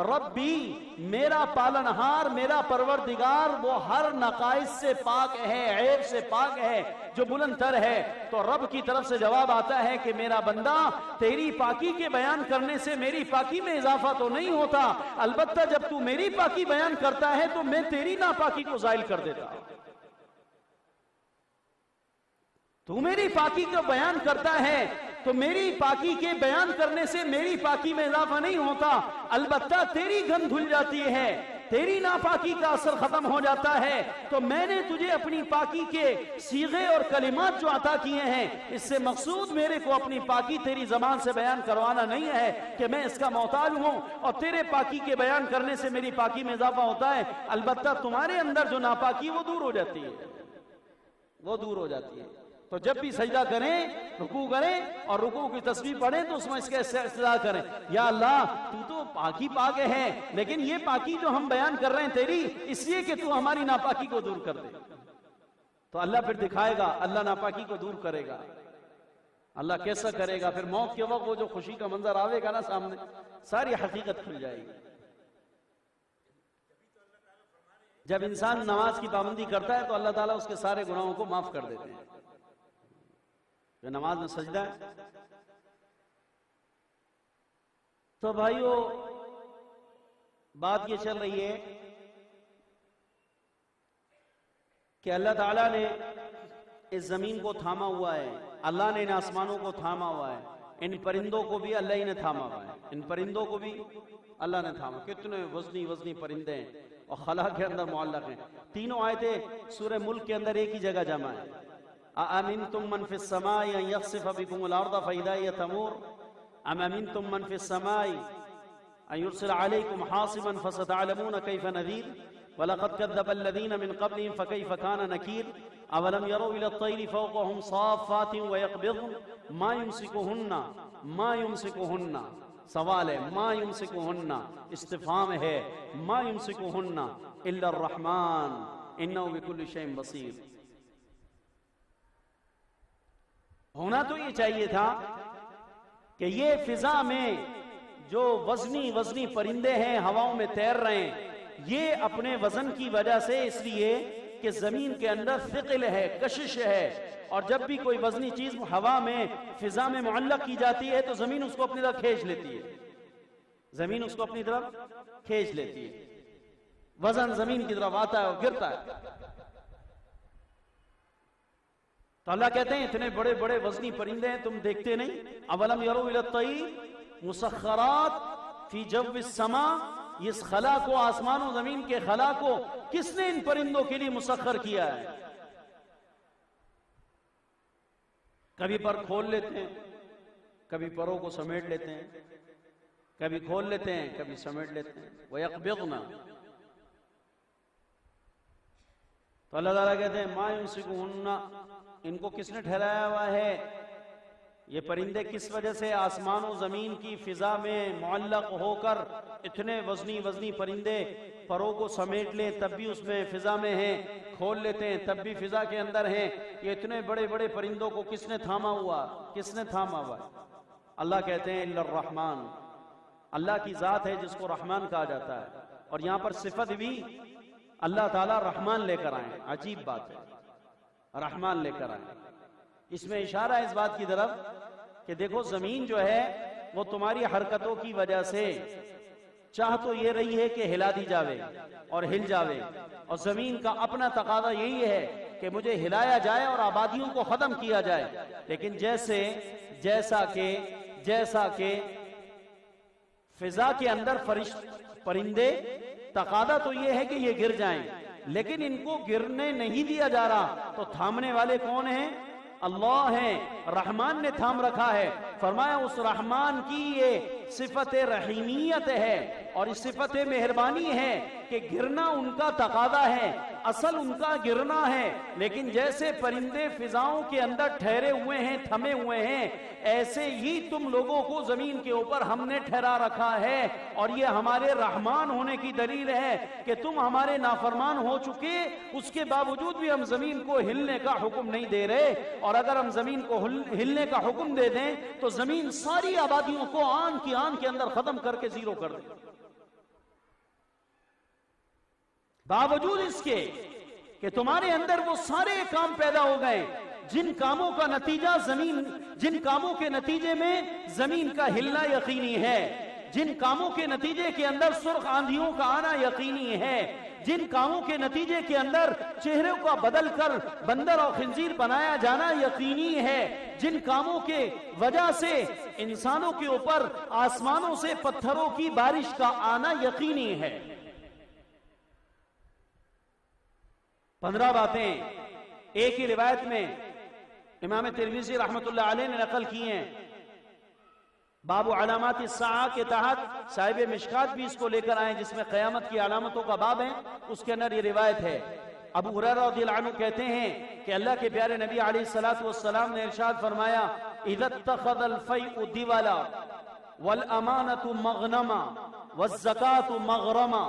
ربی، میرا پالنہار، میرا پروردگار وہ ہر نقائص سے پاک ہے، عیب سے پاک ہے، جو بلند تر ہے. تو رب کی طرف سے جواب آتا ہے کہ میرا بندہ تیری پاکی کے بیان کرنے سے میری پاکی میں اضافہ تو نہیں ہوتا، البتہ جب تو میری پاکی بیان کرتا ہے تو میں تیری ناپاکی کو زائل کر دیتا ہوں. تو میری پاکی کو بیان کرتا ہے تو میری پاکی کے بیان کرنے سے میری پاکی میں اضافہ نہیں ہوتا، البتہ تیری گند دھل جاتی ہے، تیری ناپاکی کا اثر ختم ہو جاتا ہے. تو میں نے تجھے اپنی پاکی کے صیغے اور کلمات جو عطا کیے ہیں، اس سے مقصود میرے کو اپنی پاکی تیری زبان سے بیان کروانا نہیں ہے کہ میں اس کا محتاج ہوں اور تیرے پاکی کے بیان کرنے سے میری پاکی میں اضافہ ہوتا ہے، البتہ تمہارے اندر جو ناپاکی وہ دور ہو جاتی ہے، وہ دور ہو جاتی ہے. تو جب بھی سجدہ کریں، رکوع کریں اور رکوع کی تسبیح پڑھیں تو اس میں اس کا استدعا کریں، یا اللہ تو پاکی پاک ہے، لیکن یہ پاکی جو ہم بیان کر رہے ہیں تیری اس لیے کہ تو ہماری ناپاکی کو دور کر دے. تو اللہ پھر دکھائے گا، اللہ ناپاکی کو دور کرے گا. اللہ کیسا کرے گا؟ پھر موت کے وقت وہ جو خوشی کا منظر آوے گا نا سامنے، ساری حقیقت کھل جائے گی. جب انسان نماز کی پابندی کرتا ہے تو اللہ تعالیٰ اس کے سارے گناہوں کو معاف کر دیتے ہیں. جو نماز میں سجدہ ہے تو بھائیو بات یہ چل رہی ہے کہ اللہ تعالیٰ نے اس زمین کو تھاما ہوا ہے، اللہ نے ان آسمانوں کو تھاما ہوا ہے، ان پرندوں کو بھی اللہ ہی نے تھاما ہوا ہے، ان پرندوں کو بھی اللہ نے تھاما. کتنے وزنی پرندے ہیں اور خلا کے اندر معلق ہیں. تینوں آیتیں سورہ ملک کے اندر ایک ہی جگہ جمع ہے. أأمنتم من في السماء أن يخسف بكم الأرض فإذا هي تمور أم أمنتم من في السماء أن يرسل عليكم حاصبا فستعلمون كيف نذير ولقد كذب الذين من قبلهم فكيف كان نكير أولم يروا إلى الطير فوقهم صافات ويقبضن ما يمسكهن سوال ہے، ما يمسكهن استفهام ہے، ما يمسكهن إلا الرحمن إنه بكل شيء بصير. ہونا تو یہ چاہیے تھا کہ یہ فضا میں جو وزنی پرندے ہیں ہواؤں میں تیر رہے ہیں، یہ اپنے وزن کی وجہ سے، اس لیے کہ زمین کے اندر ثقل ہے، کشش ہے، اور جب بھی کوئی وزنی چیز ہوا میں فضا میں معلق کی جاتی ہے تو زمین اس کو اپنی طرف کھینچ لیتی ہے، زمین اس کو اپنی طرف کھینچ لیتی ہے، وزن زمین کی طرف آتا ہے اور گرتا ہے. تو اللہ کہتے ہیں اتنے بڑے بڑے وزنی پرندے ہیں تم دیکھتے نہیں؟ اولم یروا الی الطیر مسخرات فی جو السماء، اس خلا کو، آسمان و زمین کے خلا کو کس نے ان پرندوں کے لیے مسخر کیا ہے؟ کبھی پر کھول لیتے ہیں، کبھی پروں کو سمیٹ لیتے ہیں، کبھی کھول لیتے ہیں، کبھی سمیٹ لیتے ہیں. وَيَقْبِضْنَ، تو اللہ تعالیٰ کہتے ہیں مَا يُمْسِكُهُنَّ، ان کو کس نے ٹھہرایا ہوا ہے؟ یہ پرندے کس وجہ سے آسمان و زمین کی فضا میں معلق ہو کر اتنے وزنی پرندے پروں کو سمیٹ لیں تب بھی اس میں فضا میں ہیں، کھول لیتے ہیں تب بھی فضا کے اندر ہیں. یہ اتنے بڑے بڑے پرندوں کو کس نے تھاما ہوا؟ کس نے تھاما ہوا؟ اللہ کہتے ہیں الا الرحمن، اللہ کی ذات ہے جس کو رحمان کہا جاتا ہے. اور یہاں پر صفت بھی اللہ تعالیٰ رحمان لے کر آئیں. عجیب بات ہے، رحمان لے کر آئیں. اس میں اشارہ ہے اس بات کی طرف کہ دیکھو زمین جو ہے وہ تمہاری حرکتوں کی وجہ سے چاہ تو یہ رہی ہے کہ ہلا دی جاوے اور ہل جاوے، اور زمین کا اپنا تقاضا یہی ہے کہ مجھے ہلایا جائے اور آبادیوں کو ختم کیا جائے. لیکن جیسا کہ فضا کے اندر پرندے، تقاضا تو یہ ہے کہ یہ گر جائیں، لیکن ان کو گرنے نہیں دیا جا رہا. تو تھامنے والے کون ہیں؟ اللہ ہیں، رحمان نے تھام رکھا ہے۔ فرمایا اس رحمان کی یہ صفت رحیمیت ہے اور اس صفت مہربانی ہے کہ گرنا ان کا تقاضا ہے، اصل ان کا گرنا ہے، لیکن جیسے پرندے فضاؤں کے اندر ٹھہرے ہوئے ہیں، تھمے ہوئے ہیں، ایسے ہی تم لوگوں کو زمین کے اوپر ہم نے ٹھہرا رکھا ہے، اور یہ ہمارے رحمان ہونے کی دلیل ہے کہ تم ہمارے نافرمان ہو چکے، اس کے باوجود بھی ہم زمین کو ہلنے کا حکم نہیں دے رہے، اور اگر ہم زمین کو ہلنے کا حکم دے دیں تو زمین ساری آبادیوں کو آن کی آن کے اندر ختم کر کے زیرو کر دے، باوجود اس کے کہ تمہارے اندر وہ سارے کام پیدا ہو گئے جن کاموں کا نتیجہ جن کاموں کے نتیجے میں زمین کا ہلنا یقینی ہے، جن کاموں کے نتیجے کے اندر سرخ آندھیوں کا آنا یقینی ہے، جن کاموں کے نتیجے کے اندر چہروں کا بدل کر بندر اور خنزیر بنایا جانا یقینی ہے، جن کاموں کے وجہ سے انسانوں کے اوپر آسمانوں سے پتھروں کی بارش کا آنا یقینی ہے۔ 15 باتیں ایک ہی روایت میں امام ترمذی رحمۃ اللہ علیہ نے نقل کی ہیں۔ باب علامات الساعہ کے تحت صاحب مشکات بھی اس کو لے کر آئے جس میں قیامت کی علامتوں کا باب ہے، اس کے اندر یہ روایت ہے۔ ابو ہریرہ رضی اللہ عنہ کہتے ہیں کہ اللہ کے پیارے نبی علیہ الصلوۃ والسلام نے ارشاد فرمایا اذا اتخذ الفیء دیوالا والامانۃ مغنما والزکاة مغرما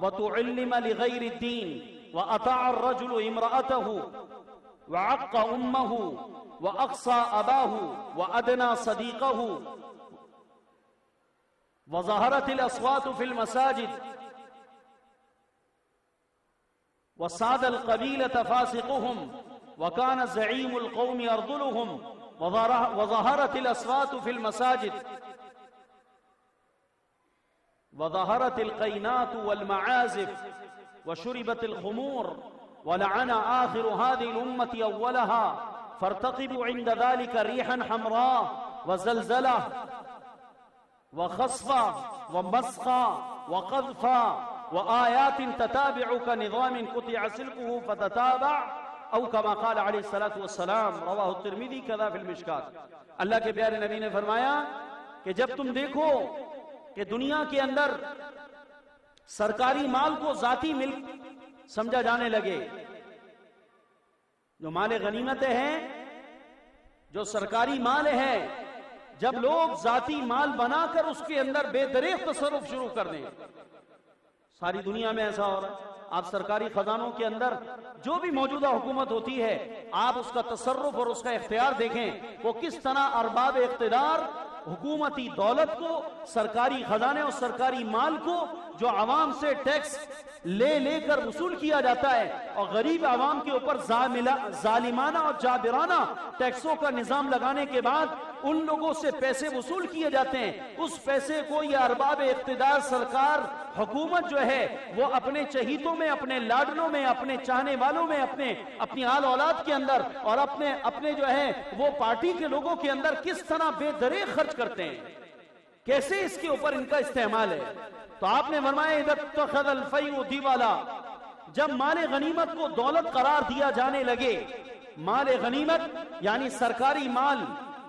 وتعلم لغیر الدین وأطاع الرجل امرأته وعق أمه وأقصى أباه وأدنى صديقه وظهرت الأصوات في المساجد وصاد القبيلة فاسقهم وكان زعيم القوم يرذلهم وظهرت الأصوات في المساجد وظهرت القينات والمعازف وشربت الخمور ولعن آخر هذه الأمة أولها فارتقبوا عند ذلك ريحا حمراء وزلزلة وخصفة ومسخة وقذفة وآيات تتابع كنظام قطع سلكه فتتابع أو كما قال عليه الصلاة والسلام رواه الترمذي كذا في المشكات۔ اللہ کے پیارے نبی نے فرمایا کہ جب تم دیکھو کہ دنیا کے اندر سرکاری مال کو ذاتی ملک سمجھا جانے لگے، جو مال غنیمتیں ہیں، جو سرکاری مال ہے، جب لوگ ذاتی مال بنا کر اس کے اندر بے دریغ تصرف شروع کر دیں، ساری دنیا میں ایسا ہو رہا ہے۔ آپ سرکاری خزانوں کے اندر جو بھی موجودہ حکومت ہوتی ہے، آپ اس کا تصرف اور اس کا اختیار دیکھیں، وہ کس طرح ارباب اقتدار حکومتی دولت کو، سرکاری خزانے اور سرکاری مال کو جو عوام سے ٹیکس لے کر وصول کیا جاتا ہے اور غریب عوام کے اوپر ظالمانہ اور جابرانہ ٹیکسوں کا نظام لگانے کے بعد ان لوگوں سے پیسے وصول کیے جاتے ہیں، اس پیسے کو یہ ارباب اقتدار سرکار حکومت جو ہے وہ اپنے چہیتوں میں، اپنے لاڈلوں میں، اپنے چاہنے والوں میں، اپنی آل اولاد کے اندر اور اپنے جو ہے وہ پارٹی کے لوگوں کے اندر کس طرح بے دریغ خرچ کرتے ہیں، کیسے اس کے اوپر ان کا استعمال ہے۔ تو آپ نے فرمایا اذا اتخذ الفیء دیوالا، جب مال غنیمت کو دولت قرار دیا جانے لگے، مال غنیمت یعنی سرکاری مال،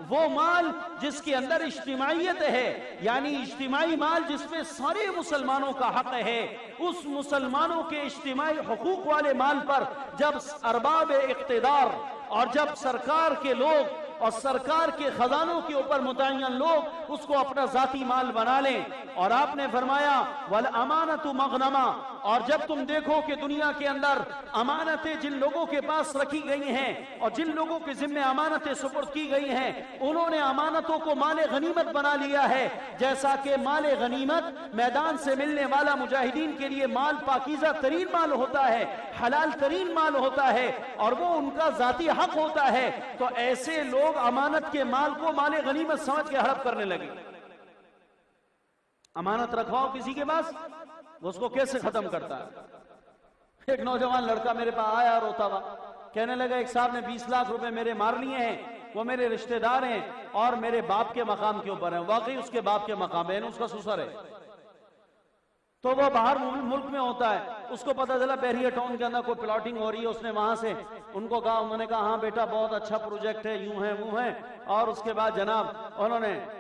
وہ مال جس کے اندر اجتماعیت ہے، یعنی اجتماعی مال جس میں سارے مسلمانوں کا حق ہے، اس مسلمانوں کے اجتماعی حقوق والے مال پر جب ارباب اقتدار اور جب سرکار کے لوگ اور سرکار کے خزانوں کے اوپر متعین لوگ اس کو اپنا ذاتی مال بنا لیں، اور آپ نے فرمایا والامانۃ مغنما، اور جب تم دیکھو کہ دنیا کے اندر امانتیں جن لوگوں کے پاس رکھی گئی ہیں اور جن لوگوں کے ذمہ امانتیں سپرد کی گئی ہیں، انہوں نے امانتوں کو مال غنیمت بنا لیا ہے، جیسا کہ مال غنیمت میدان سے ملنے والا مجاہدین کے لیے مال پاکیزہ ترین مال ہوتا ہے، حلال ترین مال ہوتا ہے، اور وہ ان کا ذاتی حق ہوتا ہے، تو ایسے لوگ امانت کے مال کو مال غنیمت سمجھ کے ہڑپ کرنے لگے۔ امانت رکھواؤ کسی کے پاس، وہ اس کو کیسے ختم کرتا ہے۔ ایک نوجوان لڑکا میرے پاس آیا روتا ہوا، کہنے لگا ایک صاحب نے 20 لاکھ روپے میرے مار لیے ہیں، وہ میرے رشتہ دار ہیں اور میرے باپ کے مقام کے اوپر ہیں۔ واقعی اس کے باپ کے مقام ہے، اس کا سسر ہے۔ تو وہ باہر ملک میں ہوتا ہے، اس کو پتہ چلا بحریہ ٹاؤن کے اندر کوئی پلاٹنگ ہو رہی ہے، اس نے وہاں سے ان کو کہا، انہوں نے کہا ہاں بیٹا بہت اچھا پروجیکٹ ہے، یوں ہے وہ ہے، اور اس کے بعد جناب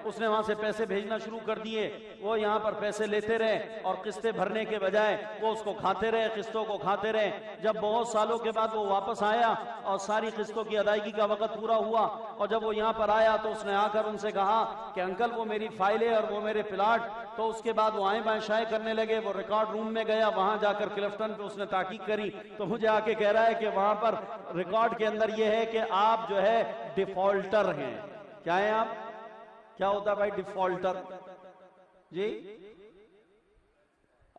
اس نے وہاں سے پیسے بھیجنا شروع کر دیے، وہ یہاں پر پیسے لیتے رہے اور قسطیں بھرنے کے بجائے وہ اس کو کھاتے رہے، قسطوں کو کھاتے رہے۔ جب بہت سالوں کے بعد وہ واپس آیا اور ساری قسطوں کی ادائیگی کا وقت پورا ہوا، اور جب وہ یہاں پر آیا تو اس نے آ کر ان سے کہا کہ انکل وہ میری فائلیں اور وہ میرے پلاٹ، تو اس کے بعد وہ آئیں بائیں شائیں کرنے لگے۔ وہ ریکارڈ روم میں گیا، وہاں جا کر کلفٹن پہ اس نے تحقیق کری، تو مجھے آ کے کہہ رہا ہے کہ وہاں پر ریکارڈ کے اندر یہ ہے کہ آپ جو ہے ڈیفالٹر ہیں۔ کیا ہیں آپ؟ کیا ہوتا ہے بھائی ڈیفالٹر؟ جی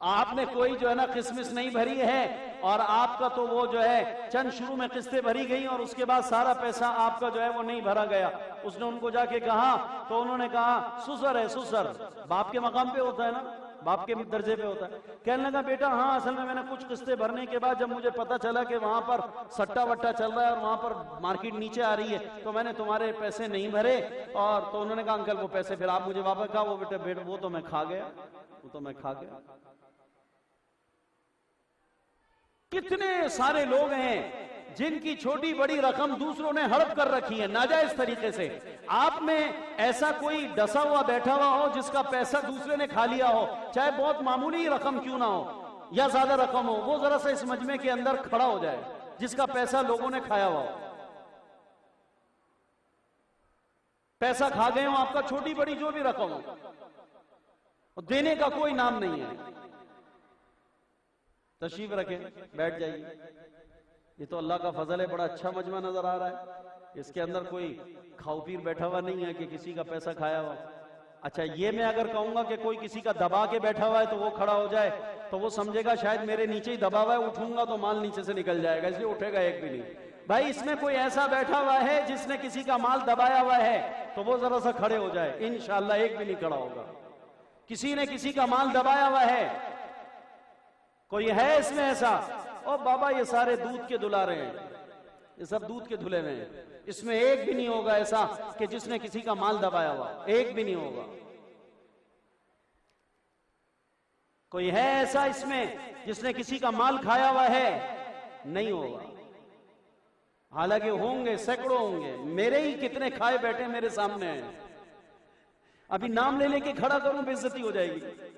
آپ نے کوئی جو ہے نا قسمت نہیں بھری ہے، اور آپ کا تو وہ جو ہے چند شروع میں قسطیں بھری گئی اور اس کے بعد سارا پیسہ آپ کا جو ہے وہ نہیں بھرا گیا۔ اس نے ان کو جا کے کہا تو انہوں نے کہا سسر ہے، سسر باپ کے مقام پہ ہوتا ہے نا، باپ کے درجے پہ ہوتا ہے۔ کہنے لگا بیٹا ہاں اصل میں نے کچھ قسطیں بھرنے کے بعد جب مجھے پتا چلا کہ وہاں پر سٹا وٹا چل رہا ہے اور وہاں پر مارکیٹ نیچے آ رہی ہے تو میں نے تمہارے پیسے نہیں بھرے، اور تو انہوں نے کہا انکل وہ پیسے پھر آپ مجھے واپس، کہا وہ بیٹا وہ تو میں کھا گیا، وہ تو میں کھا گیا۔ کتنے سارے لوگ ہیں جن کی چھوٹی بڑی رقم دوسروں نے ہڑپ کر رکھی ہے ناجائز طریقے سے۔ آپ میں ایسا کوئی ڈسا ہوا بیٹھا ہوا ہو جس کا پیسہ دوسرے نے کھا لیا ہو، چاہے بہت معمولی رقم کیوں نہ ہو یا زیادہ رقم ہو، وہ ذرا سا اس مجمع کے اندر کھڑا ہو جائے جس کا پیسہ لوگوں نے کھایا ہوا ہو، پیسہ کھا گئے ہوں آپ کا، چھوٹی بڑی جو بھی رقم ہو، دینے کا کوئی نام نہیں ہے۔ تشریف رکھیں، بیٹھ جائیے۔ یہ تو اللہ کا فضل ہے، بڑا اچھا مجمع نظر آ رہا ہے، اس کے اندر کوئی کھاؤ پیر بیٹھا ہوا نہیں ہے کہ کسی کا پیسہ کھایا ہوا۔ اچھا یہ میں اگر کہوں گا کہ کوئی کسی کا دبا کے بیٹھا ہوا ہے تو وہ کھڑا ہو جائے تو وہ سمجھے گا شاید میرے نیچے ہی دبا ہوا ہے، اٹھوں گا تو مال نیچے سے نکل جائے گا، اس لیے اٹھے گا ایک بھی نہیں۔ بھائی اس میں کوئی ایسا بیٹھا ہوا ہے جس نے کسی کا مال دبایا ہوا ہے تو وہ ذرا سا کھڑے ہو جائے، انشاءاللہ ایک بھی نہیں کھڑا ہوگا۔ کسی نے کسی کا مال دبایا ہوا ہے، کوئی ہے اس میں ایسا؟ او بابا یہ سارے دودھ کے دلارے ہیں، یہ سب دودھ کے دھلے ہوئے ہیں، اس میں ایک بھی نہیں ہوگا ایسا کہ جس نے کسی کا مال دبایا ہوا، ایک بھی نہیں ہوگا۔ کوئی ہے ایسا اس میں جس نے کسی کا مال کھایا ہوا ہے؟ نہیں ہوگا۔ حالانکہ ہوں گے، سینکڑوں ہوں گے، میرے ہی کتنے کھائے بیٹھے میرے سامنے ہیں، ابھی نام لے لے کے کھڑا کروں بے عزتی ہو جائے گی۔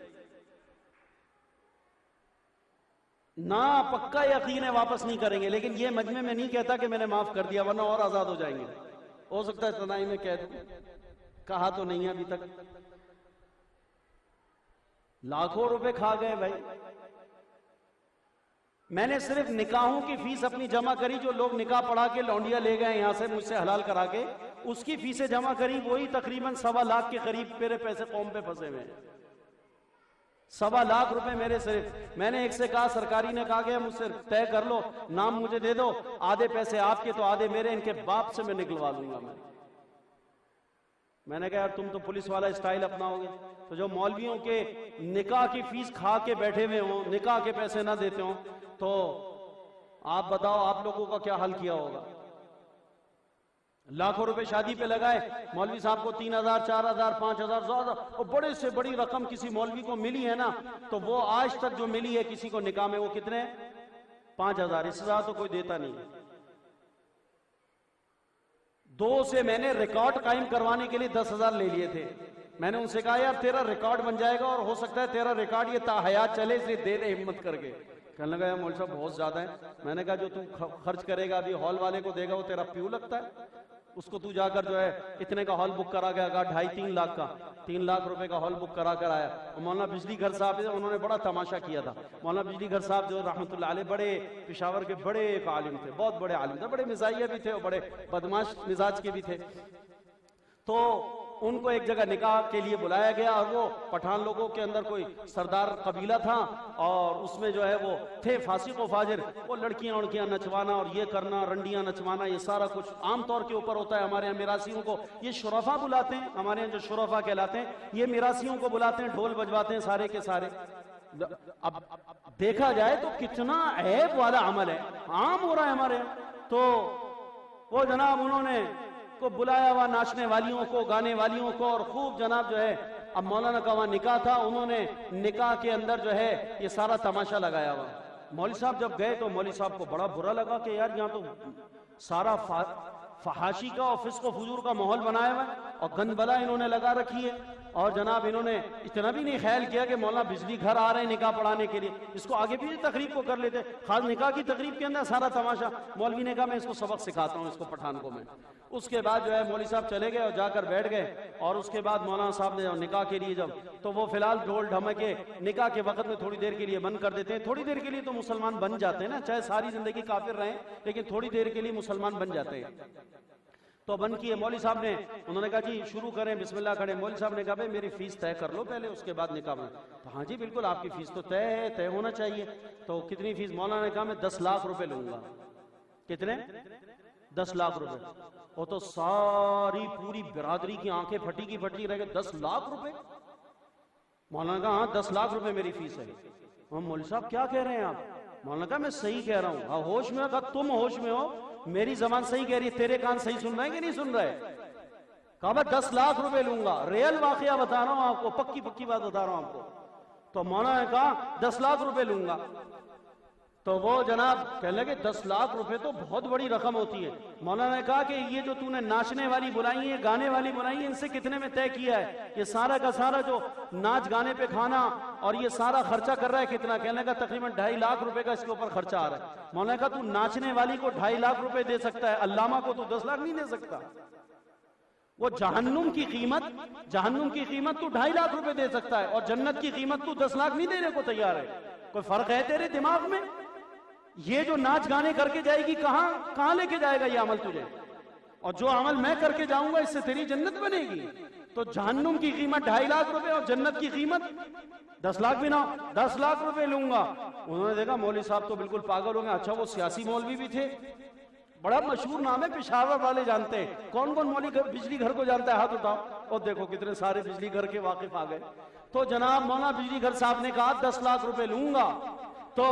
نا پکا یقین ہے واپس نہیں کریں گے، لیکن یہ مجمع میں نہیں کہتا کہ میں نے معاف کر دیا ورنہ اور آزاد ہو جائیں گے۔ ہو سکتا ہے تنہائی میں کہہ دوں، کہا تو نہیں ہے ابھی تک۔ لاکھوں روپے کھا گئے بھائی۔ میں نے صرف نکاحوں کی فیس اپنی جمع کری، جو لوگ نکاح پڑھا کے لونڈیا لے گئے یہاں سے مجھ سے حلال کرا کے، اس کی فیسیں جمع کری، وہی تقریباً 1.25 لاکھ کے قریب میرے پیسے قوم پہ پھنسے ہوئے ہیں۔ 1.25 لاکھ روپے میرے صرف۔ میں نے ایک سے کہا، سرکاری نے کہا کہ مجھ سے طے کر لو، نام مجھے دے دو، آدھے پیسے آپ کے تو آدھے میرے، ان کے باپ سے میں نکلوا لوں گا۔ میں نے کہا یار تم تو پولیس والا اسٹائل اپناؤ گے، تو جو مولویوں کے نکاح کی فیس کھا کے بیٹھے ہوئے ہوں، نکاح کے پیسے نہ دیتے ہوں، تو آپ بتاؤ آپ لوگوں کا کیا حل کیا ہوگا؟ لاکھوں روپے شادی پہ لگائے، مولوی صاحب کو 3,000 4,000 5,000 زیادہ، اور بڑے سے بڑی رقم کسی مولوی کو ملی ہے نا، تو وہ آج تک جو ملی ہے کسی کو نکاح میں وہ کتنے؟ 5,000، اس سے زیادہ تو کوئی دیتا نہیں۔ 2 سے میں نے ریکارڈ قائم کروانے کے لیے 10,000 لے لیے تھے۔ میں نے ان سے کہا یار تیرا ریکارڈ بن جائے گا اور ہو سکتا ہے تیرا ریکارڈ یہ تا حیات چلے، اس لیے دے دے ہمت کر کے۔ کہنے لگا یار مولوی صاحب بہت زیادہ ہے۔ میں نے کہا جو تو خرچ کرے گا ابھی ہال والے کو دے گا وہ تیرا پیو لگتا ہے؟ اس کو تو جا کر جو ہے اتنے کا ہال بک کرا گیا، کہا 2.5-3 لاکھ کا، 3 لاکھ روپے کا ہال بک کرا کر آیا۔ اور مولانا بجلی گھر صاحب انہوں نے بڑا تماشا کیا تھا۔ مولانا بجلی گھر صاحب جو رحمۃ اللہ علیہ بڑے پشاور کے بڑے ایک عالم تھے، بہت بڑے عالم تھے، بڑے مزاحیہ بھی تھے اور بڑے بدماش مزاج کے بھی تھے۔ تو ان کو ایک جگہ نکاح کے لیے بلایا گیا، اور وہ پٹھان لوگوں کے اندر کوئی سردار قبیلہ تھا، اور اس میں جو ہے وہ تھے فاسق و فاجر، وہ لڑکیاں نچوانا اور یہ کرنا، رنڈیاں نچوانا، یہ سارا کچھ عام طور کے اوپر ہوتا ہے۔ ہمارے یہاں میراثیوں کو یہ شرفا بلاتے ہیں، ہمارے یہاں جو شرفا کہلاتے ہیں، یہ میراثیوں کو بلاتے ہیں، ڈھول بجواتے ہیں سارے کے سارے۔ اب دیکھا جائے تو کتنا عیب والا عمل ہے، عام ہو رہا ہے ہمارے یہاں۔ تو وہ جناب انہوں نے کو بلایا ہوا ناچنے والیوں کو، گانے والیوں کو، اور خوب جناب جو ہے اب مولانا کا وہاں نکاح تھا، انہوں نے نکاح کے اندر جو ہے یہ سارا تماشا لگایا ہوا. مولوی صاحب جب گئے تو مولوی صاحب کو بڑا برا لگا کہ یار یہاں تو سارا فحاشی کا اور فسق و فجور کا ماحول بنایا ہوا ہے اور گند بلا انہوں نے لگا رکھی ہے. اور جناب انہوں نے اتنا بھی نہیں خیال کیا کہ مولانا بجلی گھر آ رہے ہیں نکاح پڑھانے کے لیے، اس کو آگے بھی تقریب کو کر لیتے. خاص نکاح کی تقریب کے اندر سارا تماشا. مولوی نے کہا میں اس کو سبق سکھاتا ہوں، اس کو پٹھان کو میں. اس کے بعد جو ہے مولوی صاحب چلے گئے اور جا کر بیٹھ گئے. اور اس کے بعد مولانا صاحب نے نکاح کے لیے جب تو وہ فی الحال ڈھول ڈھمکے نکاح کے وقت میں تھوڑی دیر کے لیے بند کر دیتے ہیں. تھوڑی دیر کے لیے تو مسلمان بن جاتے ہیں نا، چاہے ساری زندگی کافر رہیں لیکن تھوڑی دیر کے لیے مسلمان بن جاتے ہیں. تو بند کیے. مولوی صاحب نے انہوں نے کہا جی شروع کریں، بسم اللہ کریں. مولوی صاحب نے کہا بھائی میری فیس طے کر لو پہلے، اس کے بعد نکاح میں. تو ہاں جی بالکل آپ کی فیس تو طے ہے، طے ہونا چاہیے. تو کتنی فیس؟ مولانا نے کہا میں 10 لاکھ روپے لوں گا. کتنے؟ 10 لاکھ روپے. وہ تو ساری پوری برادری کی آنکھیں پھٹی کی پھٹی رہ گئے. 10 لاکھ روپے؟ مولانا نے کہا ہاں 10 لاکھ روپے میری فیس ہے. مولوی صاحب کیا کہہ رہے ہیں آپ؟ مولانا نے کہا میں صحیح کہہ رہا ہوں. ہاں ہوش میں ہو؟ کہا تم ہوش میں ہو؟ میری زبان صحیح کہہ رہی ہے، تیرے کان صحیح سن رہے ہیں کہ نہیں سن رہے؟ کہا میں 10 لاکھ روپے لوں گا. ریئل واقعہ بتا رہا ہوں آپ کو، پکی بات بتا رہا ہوں آپ کو. تو مولانا نے کہا 10 لاکھ روپے لوں گا. تو وہ جناب کہنے لگے 10 لاکھ روپے تو بہت بڑی رقم ہوتی ہے. مولانا نے کہا کہ یہ جو تو نے ناچنے والی بلائی ہیں، گانے والی بلائی ہیں، ان سے کتنے میں طے کیا ہے؟ یہ سارا کا سارا جو ناچ گانے پہ کھانا اور یہ سارا خرچہ کر رہا ہے کتنا؟ کہنے لگا تقریباً 2.5 لاکھ روپے کا اس کے اوپر خرچہ آ رہا ہے. مولانا نے کہا تو ناچنے والی کو 2.5 لاکھ روپے دے سکتا ہے، علامہ کو تو 10 لاکھ نہیں دے سکتا. وہ جہنم کی قیمت تو 2.5 لاکھ روپے دے سکتا ہے اور جنت کی قیمت تو 10 لاکھ نہیں دینے کو تیار ہے. کوئی فرق ہے تیرے دماغ میں؟ یہ جو ناچ گانے کر کے جائے گی کہاں لے کے جائے گا یہ عمل تجھے؟ اور جو عمل میں کر کے جاؤں گا اس سے تیری جنت بنے گی. تو جہنم کی قیمت 2.5 لاکھ روپے اور جنت کی قیمت 10 لاکھ بھی نہ، 10 لاکھ روپے لوں گا. انہوں نے دیکھا مولوی صاحب تو بالکل پاگل ہو گئے. اچھا وہ سیاسی مولوی بھی تھے، بڑا مشہور نام ہے، پشاور والے جانتے ہیں. کون مولوی بجلی گھر کو جانتا ہے؟ ہاتھ اٹھاؤ. اور دیکھو کتنے سارے بجلی گھر کے واقف آ گئے. تو جناب مولانا بجلی گھر صاحب نے کہا 10 لاکھ روپے لوں گا. تو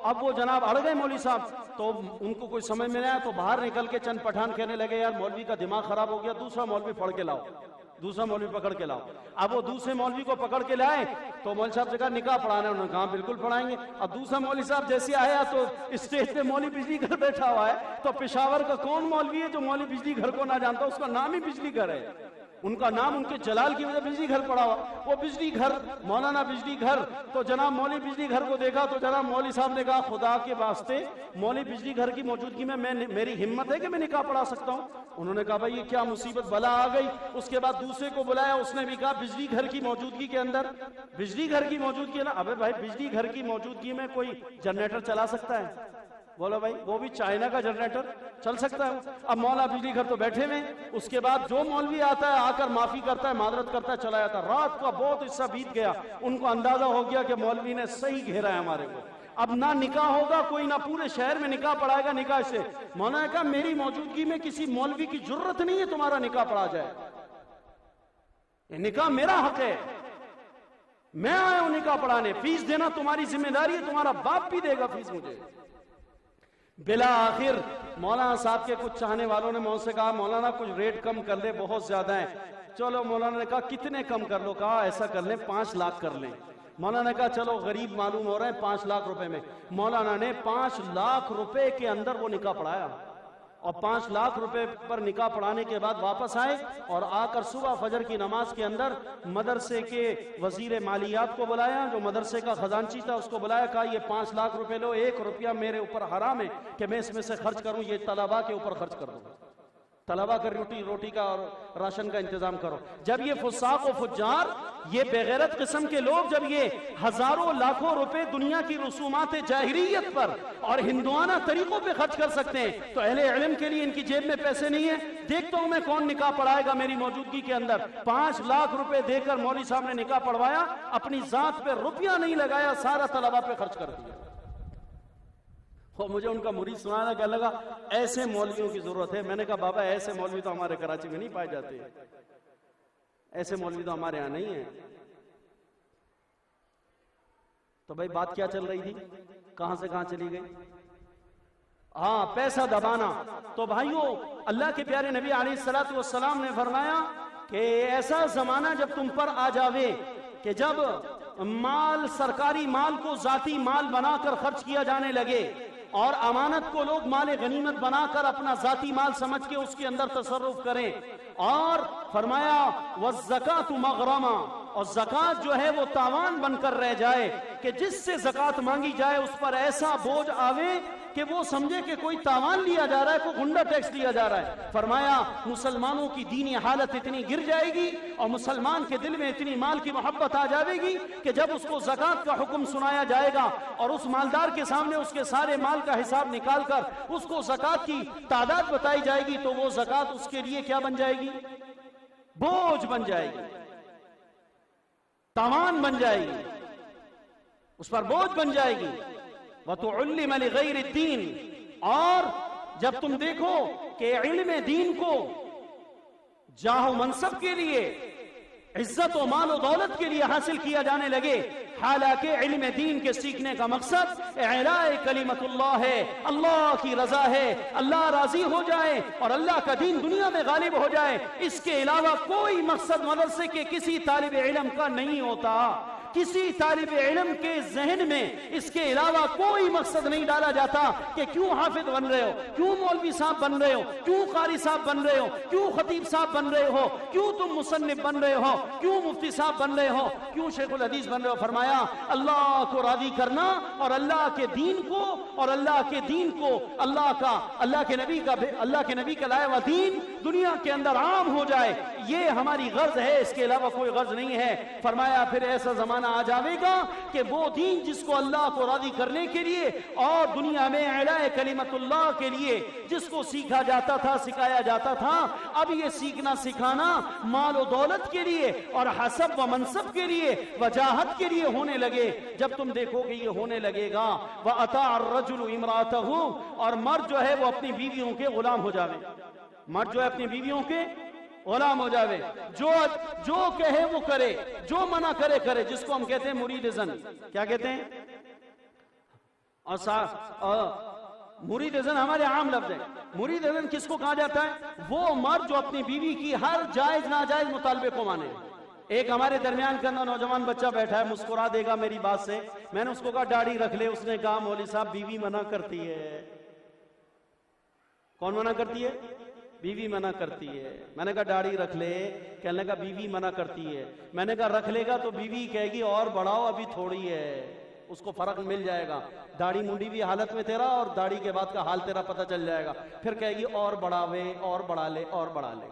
اب وہ جناب اڑ گئے مولوی صاحب. تو ان کو کوئی سمجھ میں نہیں آیا تو باہر نکل کے چند پٹھان کہنے لگے یار مولوی کا دماغ خراب ہو گیا، دوسرا مولوی پڑھ کے لاؤ، دوسرا مولوی پکڑ کے لاؤ. اب وہ دوسرے مولوی کو پکڑ کے لائے تو مولوی صاحب سے کہا نکاح پڑھانا ہے. انہوں نے کہا بالکل پڑھائیں گے. اب دوسرا مولوی صاحب جیسے آیا تو اسٹیج پہ مولوی بجلی گھر بیٹھا ہوا ہے. تو پشاور کا کون مولوی ہے جو مولوی بجلی گھر کو نہ جانتا؟ اس کا نام ہی بجلی گھر ہے. ان کا نام ان کے جلال کی وجہ بجلی گھر پڑا ہوا. وہ بجلی گھر، مولانا بجلی گھر. تو جناب مولوی بجلی گھر کو دیکھا تو جناب مولوی صاحب نے کہا خدا کے واسطے مولوی بجلی گھر کی موجودگی میں میری ہمت ہے کہ میں نکاح پڑھا سکتا ہوں؟ انہوں نے کہا بھائی یہ کیا مصیبت بلا آ گئی. اس کے بعد دوسرے کو بلایا، اس نے بھی کہا بجلی گھر کی موجودگی کے اندر، بجلی گھر کی موجودگی ہے نا. ابے بھائی بجلی گھر کی موجودگی میں کوئی جنریٹر چلا سکتا ہے؟ بولو بھائی وہ بھی چائنا کا جنریٹر چل سکتا ہے؟ اب مولا بجلی گھر تو بیٹھے ہوئے. اس کے بعد جو مولوی آتا ہے آ کر معافی کرتا ہے، معذرت کرتا ہے، چلا جاتا ہے. رات کا بہت حصہ بیت گیا. ان کو اندازہ ہو گیا کہ مولوی نے صحیح گھیرا ہے ہمارے کو. اب نہ نکاح ہوگا، کوئی نہ پورے شہر میں نکاح پڑھائے گا نکاح سے. مولانا نے کہا میری موجودگی میں کسی مولوی کی جرت نہیں ہے تمہارا نکاح پڑھا جائے. یہ نکاح میرا حق ہے، میں آیا ہوں نکاح پڑھانے. فیس دینا تمہاری ذمہ داری ہے، تمہارا باپ بھی دے گا فیس مجھے. بلا آخر مولانا صاحب کے کچھ چاہنے والوں نے مجھ سے کہا مولانا کچھ ریٹ کم کر لے، بہت زیادہ ہیں. چلو مولانا نے کہا کتنے کم کر لو؟ کہا ایسا کر لیں 5 لاکھ کر لیں. مولانا نے کہا چلو غریب معلوم ہو رہے ہیں 5 لاکھ روپے میں. مولانا نے 5 لاکھ روپے کے اندر وہ نکاح پڑھایا. اور 5 لاکھ روپے پر نکاح پڑھانے کے بعد واپس آئے اور آ کر صبح فجر کی نماز کے اندر مدرسے کے وزیر مالیات کو بلایا، جو مدرسے کا خزانچی تھا اس کو بلایا. کہا یہ 5 لاکھ روپے لو، 1 روپیہ میرے اوپر حرام ہے کہ میں اس میں سے خرچ کروں، یہ طلباء کے اوپر خرچ کر دوں، طلباء کا روٹی کا اور راشن کا انتظام کرو. جب یہ فساق و فجار، یہ بغیرت قسم کے لوگ جب یہ ہزاروں لاکھوں روپے دنیا کی رسومات جاہریت پر اور ہندوانہ طریقوں پہ خرچ کر سکتے ہیں تو اہل علم کے لیے ان کی جیب میں پیسے نہیں ہیں. دیکھتا ہوں میں کون نکاح پڑھائے گا میری موجودگی کے اندر. 5 لاکھ روپے دے کر مولوی صاحب نے نکاح پڑھوایا، اپنی ذات پہ روپیہ نہیں لگایا، سارا طلباء پہ خرچ کر دیا. اور مجھے ان کا مرید سنانا کہنے لگا ایسے مولویوں کی ضرورت ہے. میں نے کہا بابا ایسے مولوی تو ہمارے کراچی میں نہیں پائے جاتے، ایسے مولوی تو ہمارے ہاں نہیں ہیں. تو بھائی بات کیا چل رہی تھی، کہاں سے کہاں چلی گئی؟ ہاں پیسہ دبانا. تو بھائیو اللہ کے پیارے نبی علیہ الصلوۃ والسلام نے فرمایا کہ ایسا زمانہ جب تم پر آ جاوے کہ جب مال، سرکاری مال کو ذاتی مال بنا کر خرچ کیا جانے لگے اور امانت کو لوگ مال غنیمت بنا کر اپنا ذاتی مال سمجھ کے اس کے اندر تصرف کریں، اور فرمایا وَالزَّكَاةُ مَغْرَمًا، اور زکوٰۃ جو ہے وہ تاوان بن کر رہ جائے کہ جس سے زکوٰۃ مانگی جائے اس پر ایسا بوجھ آوے کہ وہ سمجھے کہ کوئی تاوان لیا جا رہا ہے، کوئی گنڈا ٹیکس لیا جا رہا ہے۔ فرمایا مسلمانوں کی دینی حالت اتنی گر جائے گی اور مسلمان کے دل میں اتنی مال کی محبت آ جائے گی کہ جب اس کو زکوٰۃ کا حکم سنایا جائے گا اور اس مالدار کے سامنے اس کے سارے مال کا حساب نکال کر اس کو زکوٰۃ کی تعداد بتائی جائے گی تو وہ زکوٰۃ اس کے لیے کیا بن جائے گی؟ بوجھ بن جائے گی، تاوان بن جائے گی، اس پر بوجھ بن جائے گی۔ وَتُعُلِّمَ لِغَيْرِ الدِّينِ، اور جب تم دیکھو کہ علم دین کو جاہ و منصب کے لیے، عزت و مال و دولت کے لیے حاصل کیا جانے لگے، حالانکہ علم دین کے سیکھنے کا مقصد اعلاء کلمت اللہ ہے، اللہ کی رضا ہے، اللہ راضی ہو جائے اور اللہ کا دین دنیا میں غالب ہو جائے۔ اس کے علاوہ کوئی مقصد مدرسے کے کسی طالب علم کا نہیں ہوتا، کسی طالب علم کے ذہن میں اس کے علاوہ کوئی مقصد نہیں ڈالا جاتا کہ کیوں حافظ بن رہے ہو، کیوں مولوی صاحب بن رہے ہو، کیوں قاری صاحب بن رہے ہو، کیوں خطیب صاحب بن رہے ہو، کیوں تم مصنف بن رہے ہو، کیوں مفتی صاحب بن رہے ہو، کیوں شیخ الحدیث بن رہے ہو۔ فرمایا اللہ کو راضی کرنا اور اللہ کے دین کو اور اللہ کے دین کو اللہ کے نبی کا لایا ہوا دین دنیا کے اندر عام ہو جائے، یہ ہماری غرض ہے، اس کے علاوہ کوئی غرض نہیں ہے۔ فرمایا پھر ایسا زمانہ آ جاوے گا کہ وہ دین جس کو اللہ کو راضی کرنے کے لیے اور دنیا میں اعلاء کلمت اللہ کے لیے جس کو سیکھا جاتا تھا، سکھایا جاتا تھا، اب یہ سیکھنا سکھانا مال و دولت کے لیے اور حسب و منصب کے لیے، وجاہت کے لیے ہونے لگے۔ جب تم دیکھو کہ یہ ہونے لگے گا وَأَطَاعَ الرَّجُلُ امْرَأَتَهُ، اور مرد جو ہے وہ اپنی بیویوں کے غلام ہو جاوے، مرد جو ہے اپنی بیویوں کے غلام ہو جاوے، جو کہے وہ کرے، جو منع کرے کرے، جس کو ہم کہتے ہیں مرید زن۔ کیا کہتے ہیں؟ مرید زن ہمارے عام لفظ ہے۔ مرید زن کس کو کہا جاتا ہے؟ وہ مرد جو اپنی بیوی کی ہر جائز ناجائز مطالبے کو مانے۔ ایک ہمارے درمیان کا نوجوان بچہ بیٹھا ہے، مسکرا دے گا میری بات سے، میں نے اس کو کہا داڑھی رکھ لے، اس نے کہا مولوی صاحب بیوی منع کرتی ہے۔ کون منع کرتی ہے؟ بیوی منع کرتی ہے۔ میں نے کہا داڑھی رکھ لے، کہنے لگا بیوی منع کرتی ہے۔ میں نے کہا رکھ لے گا تو بیوی کہے گی اور بڑھاؤ ابھی تھوڑی ہے، اس کو فرق مل جائے گا، داڑھی منڈی بھی حالت میں تیرا اور داڑھی کے بعد کا حال تیرا پتہ چل جائے گا، پھر کہے گی اور بڑھاوے، اور بڑھا لے، اور بڑھا لے۔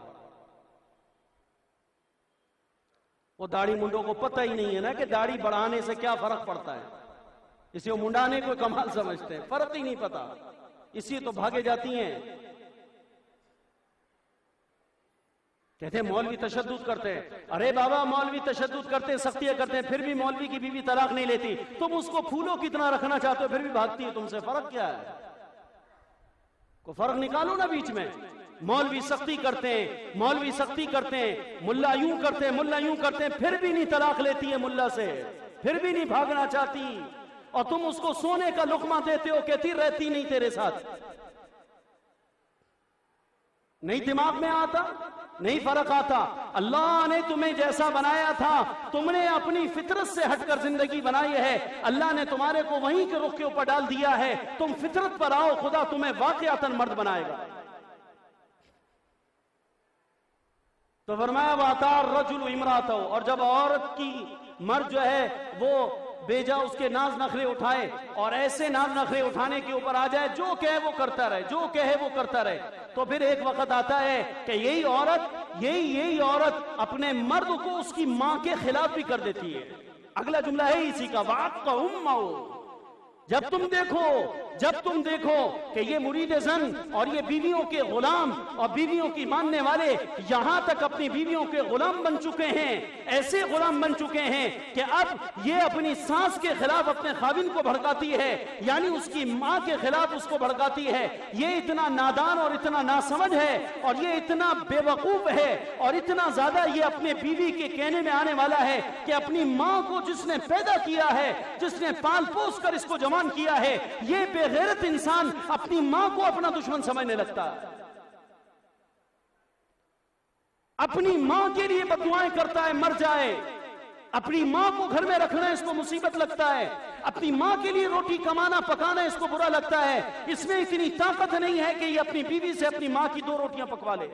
وہ داڑھی منڈوں کو پتہ ہی نہیں ہے نا کہ داڑھی بڑھانے سے کیا فرق پڑتا ہے، اسے وہ منڈانے کو کمال سمجھتے ہیں، فرق ہی نہیں پتا، اسی تو بھاگے جاتی ہیں۔ کہتے ہیں مولوی تشدد کرتے ہیں۔ ارے بابا مولوی تشدد کرتے ہیں، سختیاں کرتے ہیں، پھر بھی مولوی کی بیوی طلاق نہیں لیتی، تم اس کو پھولوں کتنا رکھنا چاہتے ہو پھر بھی بھاگتی ہے تم سے، فرق کیا ہے؟ کوئی فرق نکالو نا بیچ میں۔ مولوی سختی کرتے ہیں، مولوی سختی کرتے ہیں، ملا یوں کرتے ہیں، ملا یوں کرتے ہیں، پھر بھی نہیں طلاق لیتی ہے ملا سے، پھر بھی نہیں بھاگنا چاہتی، اور تم اس کو سونے کا لقمہ دیتے ہو، کہتی رہتی نہیں تیرے ساتھ۔ نہیں دماغ میں آتا، نہیں فرق آتا۔ اللہ نے تمہیں جیسا بنایا تھا، تم نے اپنی فطرت سے ہٹ کر زندگی بنائی ہے، اللہ نے تمہارے کو وہیں کے رخ کے اوپر ڈال دیا ہے، تم فطرت پر آؤ، خدا تمہیں واقعتاً مرد بنائے گا۔ تو فرمایا وَأَطَاعَ الرَّجُلُ امْرَأَتَهُ، اور جب عورت کی مرد جو ہے وہ بیجا اس کے ناز نخرے اٹھائے اور ایسے ناز نخرے اٹھانے کے اوپر آ جائے، جو کہے وہ کرتا رہے، جو کہے وہ کرتا رہے، تو پھر ایک وقت آتا ہے کہ یہی عورت اپنے مرد کو اس کی ماں کے خلاف بھی کر دیتی ہے۔ اگلا جملہ ہے اسی کا وَعَقَّ أُمَّهُ۔ جب تم دیکھو کہ یہ مرید زن اور یہ بیویوں کے غلام اور بیویوں کی ماننے والے یہاں تک اپنی بیویوں کے غلام بن چکے ہیں، ایسے غلام بن چکے ہیں کہ اب یہ اپنی ساس کے خلاف اپنے خاوند کو بھڑکاتی ہے، یعنی اس کی ماں کے خلاف اس کو بھڑکاتی ہے۔ یہ اتنا نادان اور اتنا ناسمجھ ہے اور یہ اتنا بے وقوف ہے اور اتنا زیادہ یہ اپنے بیوی کے کہنے میں آنے والا ہے کہ اپنی ماں کو جس نے پیدا کیا ہے، جس نے پال پوس کر اس کو جوان کیا ہے، یہ بے غیرت انسان اپنی ماں کو اپنا دشمن سمجھنے لگتا ہے۔ اپنی ماں کے لیے بددعائیں کرتا ہے مر جائے، اپنی ماں کو گھر میں رکھنا اس کو مصیبت لگتا ہے، اپنی ماں کے لیے روٹی کمانا پکانا اس کو برا لگتا ہے، اس میں اتنی طاقت نہیں ہے کہ یہ اپنی بیوی سے اپنی ماں کی 2 روٹیاں پکوا لے۔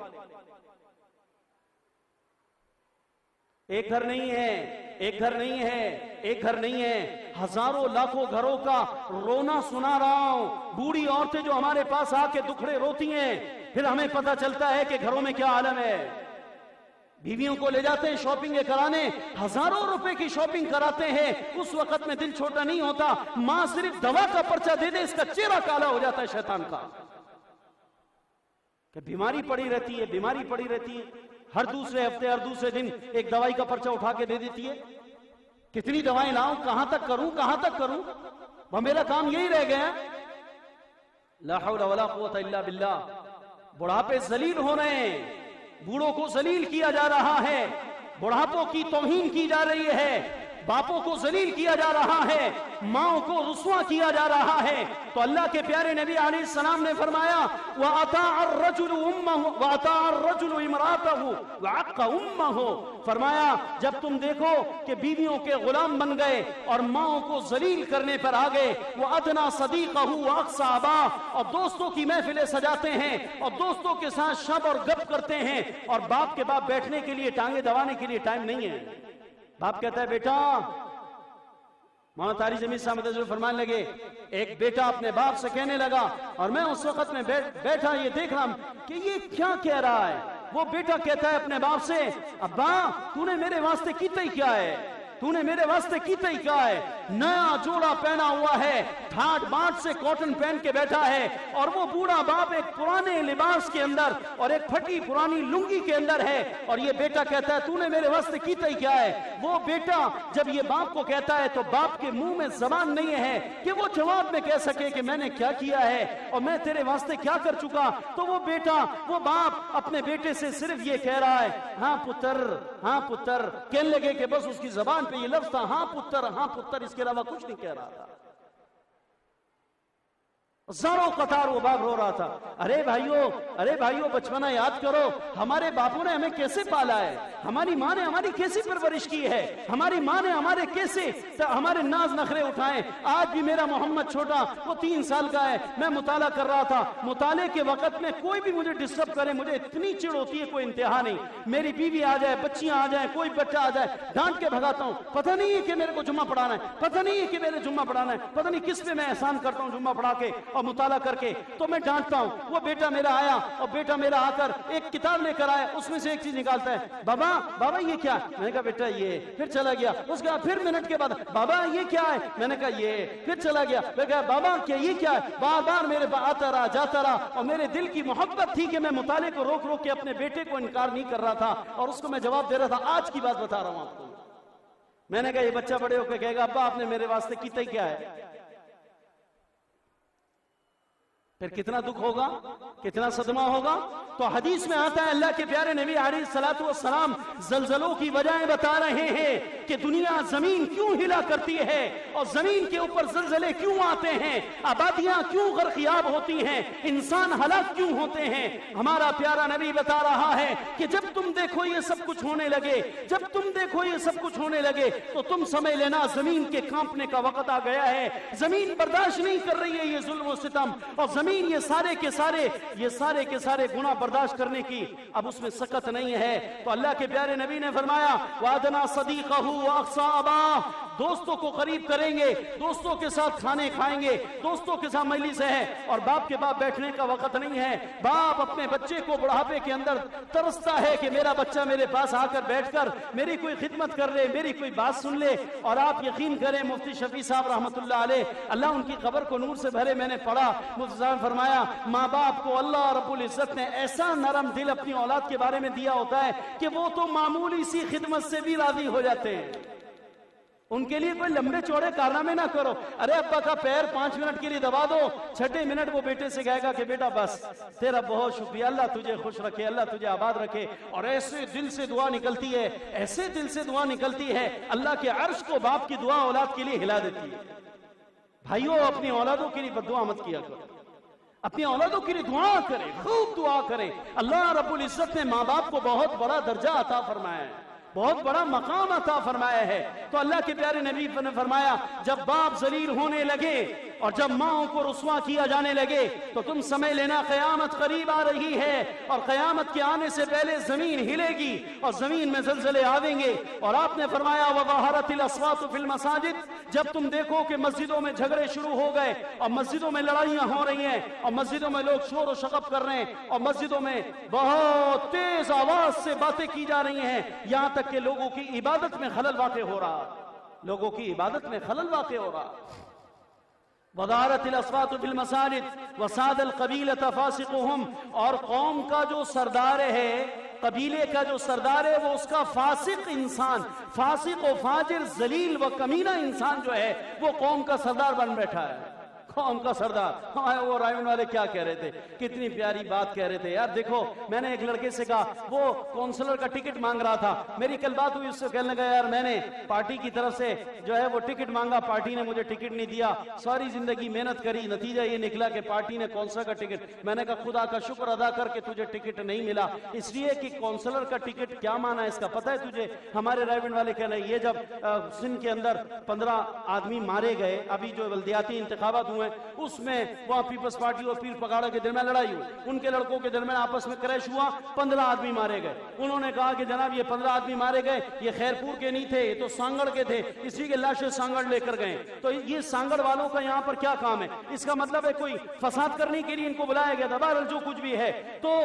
ایک گھر نہیں ہے، ایک گھر نہیں ہے، ایک گھر نہیں ہے، ہزاروں لاکھوں گھروں کا رونا سنا رہا ہوں۔ بوڑھی عورتیں جو ہمارے پاس آ کے دکھڑے روتی ہیں، پھر ہمیں پتہ چلتا ہے کہ گھروں میں کیا عالم ہے۔ بیویوں کو لے جاتے ہیں شاپنگ کرانے، ہزاروں روپے کی شاپنگ کراتے ہیں، اس وقت میں دل چھوٹا نہیں ہوتا، ماں صرف دوا کا پرچہ دے دے اس کا چہرہ کالا ہو جاتا ہے شیطان کا، کہ بیماری پڑی رہتی ہے، بیماری پڑی رہتی ہے، ہر دوسرے ہفتے ہر دوسرے دن ایک دوائی کا پرچہ اٹھا کے دے دیتی ہے۔ کتنی دوائیں لاؤں، کہاں تک کروں، کہاں تک کروں، وہ میرا کام یہی رہ گیا۔ لا حول ولا قوت الا باللہ۔ بڑھاپے ذلیل ہو رہے ہیں، بوڑھوں کو ذلیل کیا جا رہا ہے، بڑھاپوں کی توہین کی جا رہی ہے، باپوں کو ذلیل کیا جا رہا ہے، ماؤں کو رسوا کیا جا رہا ہے۔ تو اللہ کے پیارے نبی علیہ السلام نے فرمایا وَأَطَاعَ الرَّجُلُ امْرَأَتَهُ وَعَقَّ أُمَّهُ، فرمایا جب تم دیکھو کہ بیویوں کے غلام بن گئے اور ماؤں کو ذلیل کرنے پر آ گئے، وَأَدْنَا صَدِيقَهُ وَأَقْصَى أَبَاهُ، اور دوستوں کی محفلیں سجاتے ہیں اور دوستوں کے ساتھ شب اور گپ کرتے ہیں، اور باپ کے باپ بیٹھنے کے لیے ٹانگیں دبانے کے لیے ٹائم نہیں ہے۔ باپ کہتا ہے بیٹا، مولانا طاری جمیل صاحب مدثر فرمانے لگے، ایک بیٹا اپنے باپ سے کہنے لگا، اور میں اس وقت میں بیٹھا یہ دیکھ رہا ہوں کہ یہ کیا کہہ رہا ہے۔ وہ بیٹا کہتا ہے اپنے باپ سے، ابا تو نے میرے واسطے کیتا ہی کیا ہے، تو نے میرے واسطے کیتا ہی کیا ہے، نیا جوڑا پہنا ہوا ہے، ٹھاٹ بانٹ سے کاٹن پہن کے بیٹھا ہے، اور وہ بوڑھا باپ ایک پرانے لباس کے اندر اور ایک پھٹی پرانی لنگی کے اندر ہے، اور یہ بیٹا کہتا ہے تو نے میرے واسطے کیتا ہی کیا ہے۔ وہ بیٹا جب یہ باپ کو کہتا ہے تو باپ کے منہ میں زبان نہیں ہے کہ وہ جواب میں کہہ سکے کہ میں نے کیا کیا ہے اور میں تیرے واسطے کیا کر چکا۔ تو وہ بیٹا، وہ باپ اپنے بیٹے سے صرف یہ کہہ رہا ہے، ہاں پتر، ہاں پتر، کہنے لگے کہ بس اس کی زبان پہ یہ لفظ تھا، ہاں پتر، ہاں پتر، اس کے علاوہ کچھ نہیں کہہ رہا تھا۔ زاروں قطار وہ باپ رو رہا تھا، ارے بھائیو بچپنا یاد کرو، ہمارے باپوں نے ہمیں کیسے پالا ہے، ہماری ماں نے ہماری کیسی پرورش کی ہے، ہماری ماں نے ہمارے کیسے ہمارے ناز نخرے اٹھائے۔ آج بھی میرا محمد چھوٹا، وہ 3 سال کا ہے، میں مطالعہ کر رہا تھا، مطالعے کے وقت میں کوئی بھی مجھے ڈسٹرب کرے مجھے اتنی چڑ ہوتی ہے کوئی انتہا نہیں۔ میری بیوی آ جائے، بچیاں آ جائیں، کوئی بچہ آ جائے، ڈانٹ کے بھگاتا ہوں، پتہ نہیں ہے کہ میرے کو جمعہ پڑھانا ہے، پتہ نہیں ہے کہ میرے جمعہ پڑھانا ہے، پتہ نہیں کس پہ میں احسان کرتا ہوں جمعہ پڑھا کے اور مطالعہ کر کے، تو میں ڈانٹتا ہوں۔ وہ بیٹا میرا آیا اور بیٹا میرا آ کر ایک کتاب لے کر آیا، اس میں سے ایک چیز نکالتا ہے، بابا یہ کیا؟ میں نے کہا بیٹا یہ، پھر چلا گیا، اس کا پھر منٹ کے بعد بابا یہ کیا ہے؟ میں نے کہا یہ، پھر چلا گیا، میں کہا بابا کیا یہ کیا ہے؟ بار بار میرے آتا رہا جاتا رہا، اور میرے دل کی محبت تھی کہ میں مطالعے کو روک روک کے اپنے بیٹے کو انکار نہیں کر رہا تھا اور اس کو میں جواب دے رہا تھا۔ آج کی بات بتا رہا ہوں آپ کو، میں نے کہا یہ بچہ بڑے ہو کے کہے گا ابا آپ نے میرے واسطے کیتا ہی کیا ہے؟ پھر کتنا دکھ ہوگا، کتنا صدمہ ہوگا۔ تو حدیث میں آتا ہے اللہ کے پیارے نبی علیہ الصلوۃ والسلام زلزلوں کی وجہیں بتا رہے ہیں کہ دنیا زمین کیوں ہلا کرتی ہے اور زمین کے اوپر زلزلے کیوں آتے ہیں، آبادیاں کیوں غرقیاب ہوتی ہیں، انسان ہلاک کیوں ہوتے ہیں۔ ہمارا پیارا نبی بتا رہا ہے کہ جب تم دیکھو یہ سب کچھ ہونے لگے، جب تم دیکھو یہ سب کچھ ہونے لگے تو تم سمجھ لینا زمین کے کانپنے کا وقت آ گیا ہے۔ زمین برداشت نہیں کر رہی ہے یہ ظلم و ستم، اور زمین یہ سارے کے سارے گناہ برداشت کرنے کی اب اس میں سکت نہیں ہے۔ تو اللہ کے پیارے نبی نے فرمایا وَأَدْنَا صَدِيقَهُ وَأَقْصَى أَبَاهُ، دوستوں کو قریب کریں گے، دوستوں کے ساتھ کھانے کھائیں گے، دوستوں کے ساتھ مجلس ہے، اور باپ کے باپ بیٹھنے کا وقت نہیں ہے۔ باپ اپنے بچے کو بڑھاپے کے اندر ترستا ہے کہ میرا بچہ میرے پاس آ کر بیٹھ کر میری کوئی خدمت کر لے، میری کوئی بات سن لے۔ اور آپ یقین کریں مفتی شفیع صاحب رحمۃ اللہ علیہ، اللہ ان کی قبر کو نور سے بھرے، میں نے پڑھا، مفتی صاحب فرمایا ماں باپ کو اللہ رب العزت نے ایسا نرم دل اپنی اولاد کے بارے میں دیا ہوتا ہے کہ وہ تو معمولی سی خدمت سے بھی راضی ہو جاتے ہیں۔ ان کے لیے کوئی لمبے چوڑے کارنامے نہ کرو، ارے ابا کا پیر 5 منٹ کے لیے دبا دو، 6 منٹ وہ بیٹے سے کہے گا کہ بیٹا بس تیرا بہت شکریہ، اللہ تجھے خوش رکھے، اللہ تجھے آباد رکھے۔ اور ایسے دل سے دعا نکلتی ہے، ایسے دل سے دعا نکلتی ہے، اللہ کے عرش کو باپ کی دعا اولاد کے لیے ہلا دیتی ہے۔ بھائیوں اپنی اولادوں کے لیے بد دعا مت کیا کرو، اپنی اولادوں کے لیے دعا کرے، خوب دعا کرے. اللہ رب العزت نے ماں باپ کو بہت بڑا درجہ عطا فرمایا ہے، بہت بڑا مقام عطا فرمایا ہے. تو اللہ کے پیارے نبی نے فرمایا جب باپ ذلیل ہونے لگے اور جب ماں کو رسوا کیا جانے لگے تو تم سمجھ لینا قیامت قریب آ رہی ہے، اور قیامت کے آنے سے پہلے زمین ہلے گی اور زمین میں زلزلے آویں گے. اور آپ نے فرمایا وَظَهَرَتِ الْأَصْوَاتُ فِي الْمَسَاجِدِ، جب تم دیکھو کہ مسجدوں میں جھگڑے شروع ہو گئے اور مسجدوں میں لڑائیاں ہو رہی ہیں اور مسجدوں میں لوگ شور و شغب کر رہے ہیں اور مسجدوں میں بہت تیز آواز سے باتیں کی جا رہی ہیں، یہاں تک کہ لوگوں کی عبادت میں خلل واقع ہو رہا، لوگوں کی عبادت میں خلل واقع ہو رہا. وَظَهَرَتِ الْأَصْوَاتُ فِي الْمَسَاجِدِ وَسَادَ الْقَبِيلَةَ فَاسِقُهُمْ، اور قوم کا جو سردار ہے، قبیلے کا جو سردار ہے، وہ اس کا فاسق انسان، فاسق و فاجر ذلیل و کمینہ انسان جو ہے وہ قوم کا سردار بن بیٹھا ہے، قوم کا سردار. وہ رائمن والے کیا کہہ رہے تھے، کتنی پیاری بات کہہ رہے تھے یار. دیکھو میں نے ایک لڑکے سے کہا، وہ کونسلر کا ٹکٹ مانگ رہا تھا، میری کل بات ہوئی، اس سے کہنے لگا یار میں نے پارٹی کی طرف سے جو ہے وہ ٹکٹ مانگا، پارٹی نے مجھے ٹکٹ نہیں دیا، ساری زندگی محنت کری، نتیجہ یہ نکلا کہ پارٹی نے کونسلر کا ٹکٹ. میں نے کہا خدا کا شکر ادا کر کے تجھے ٹکٹ نہیں ملا، اس لیے کہ کونسلر کا ٹکٹ کیا مانا ہے اس کا پتہ ہے تجھے؟ ہمارے رائمن والے کہہ رہے ہیں یہ جب سندھ کے اندر 15 آدمی مارے گئے، ابھی جو بلدیاتی انتخابات ہوئے اس میں وہاں پیپلز پارٹی اور پیر پگاڑا کے درمیان لڑائی ہوئی، ان کے لڑکوں کے درمیان آپس میں کریش ہوا، 15 آدمی مارے گئے. انہوں نے کہا کہ جناب یہ 15 آدمی مارے گئے یہ خیرپور کے نہیں تھے، یہ تو سانگڑ کے تھے، اسی کے لاشیں سانگڑ لے کر گئے. تو یہ سانگڑ والوں کا یہاں پر کیا کام ہے؟ اس کا مطلب ہے کوئی فساد کرنے کے لیے ان کو بلایا گیا تھا. بہرحال جو کچھ بھی ہے تو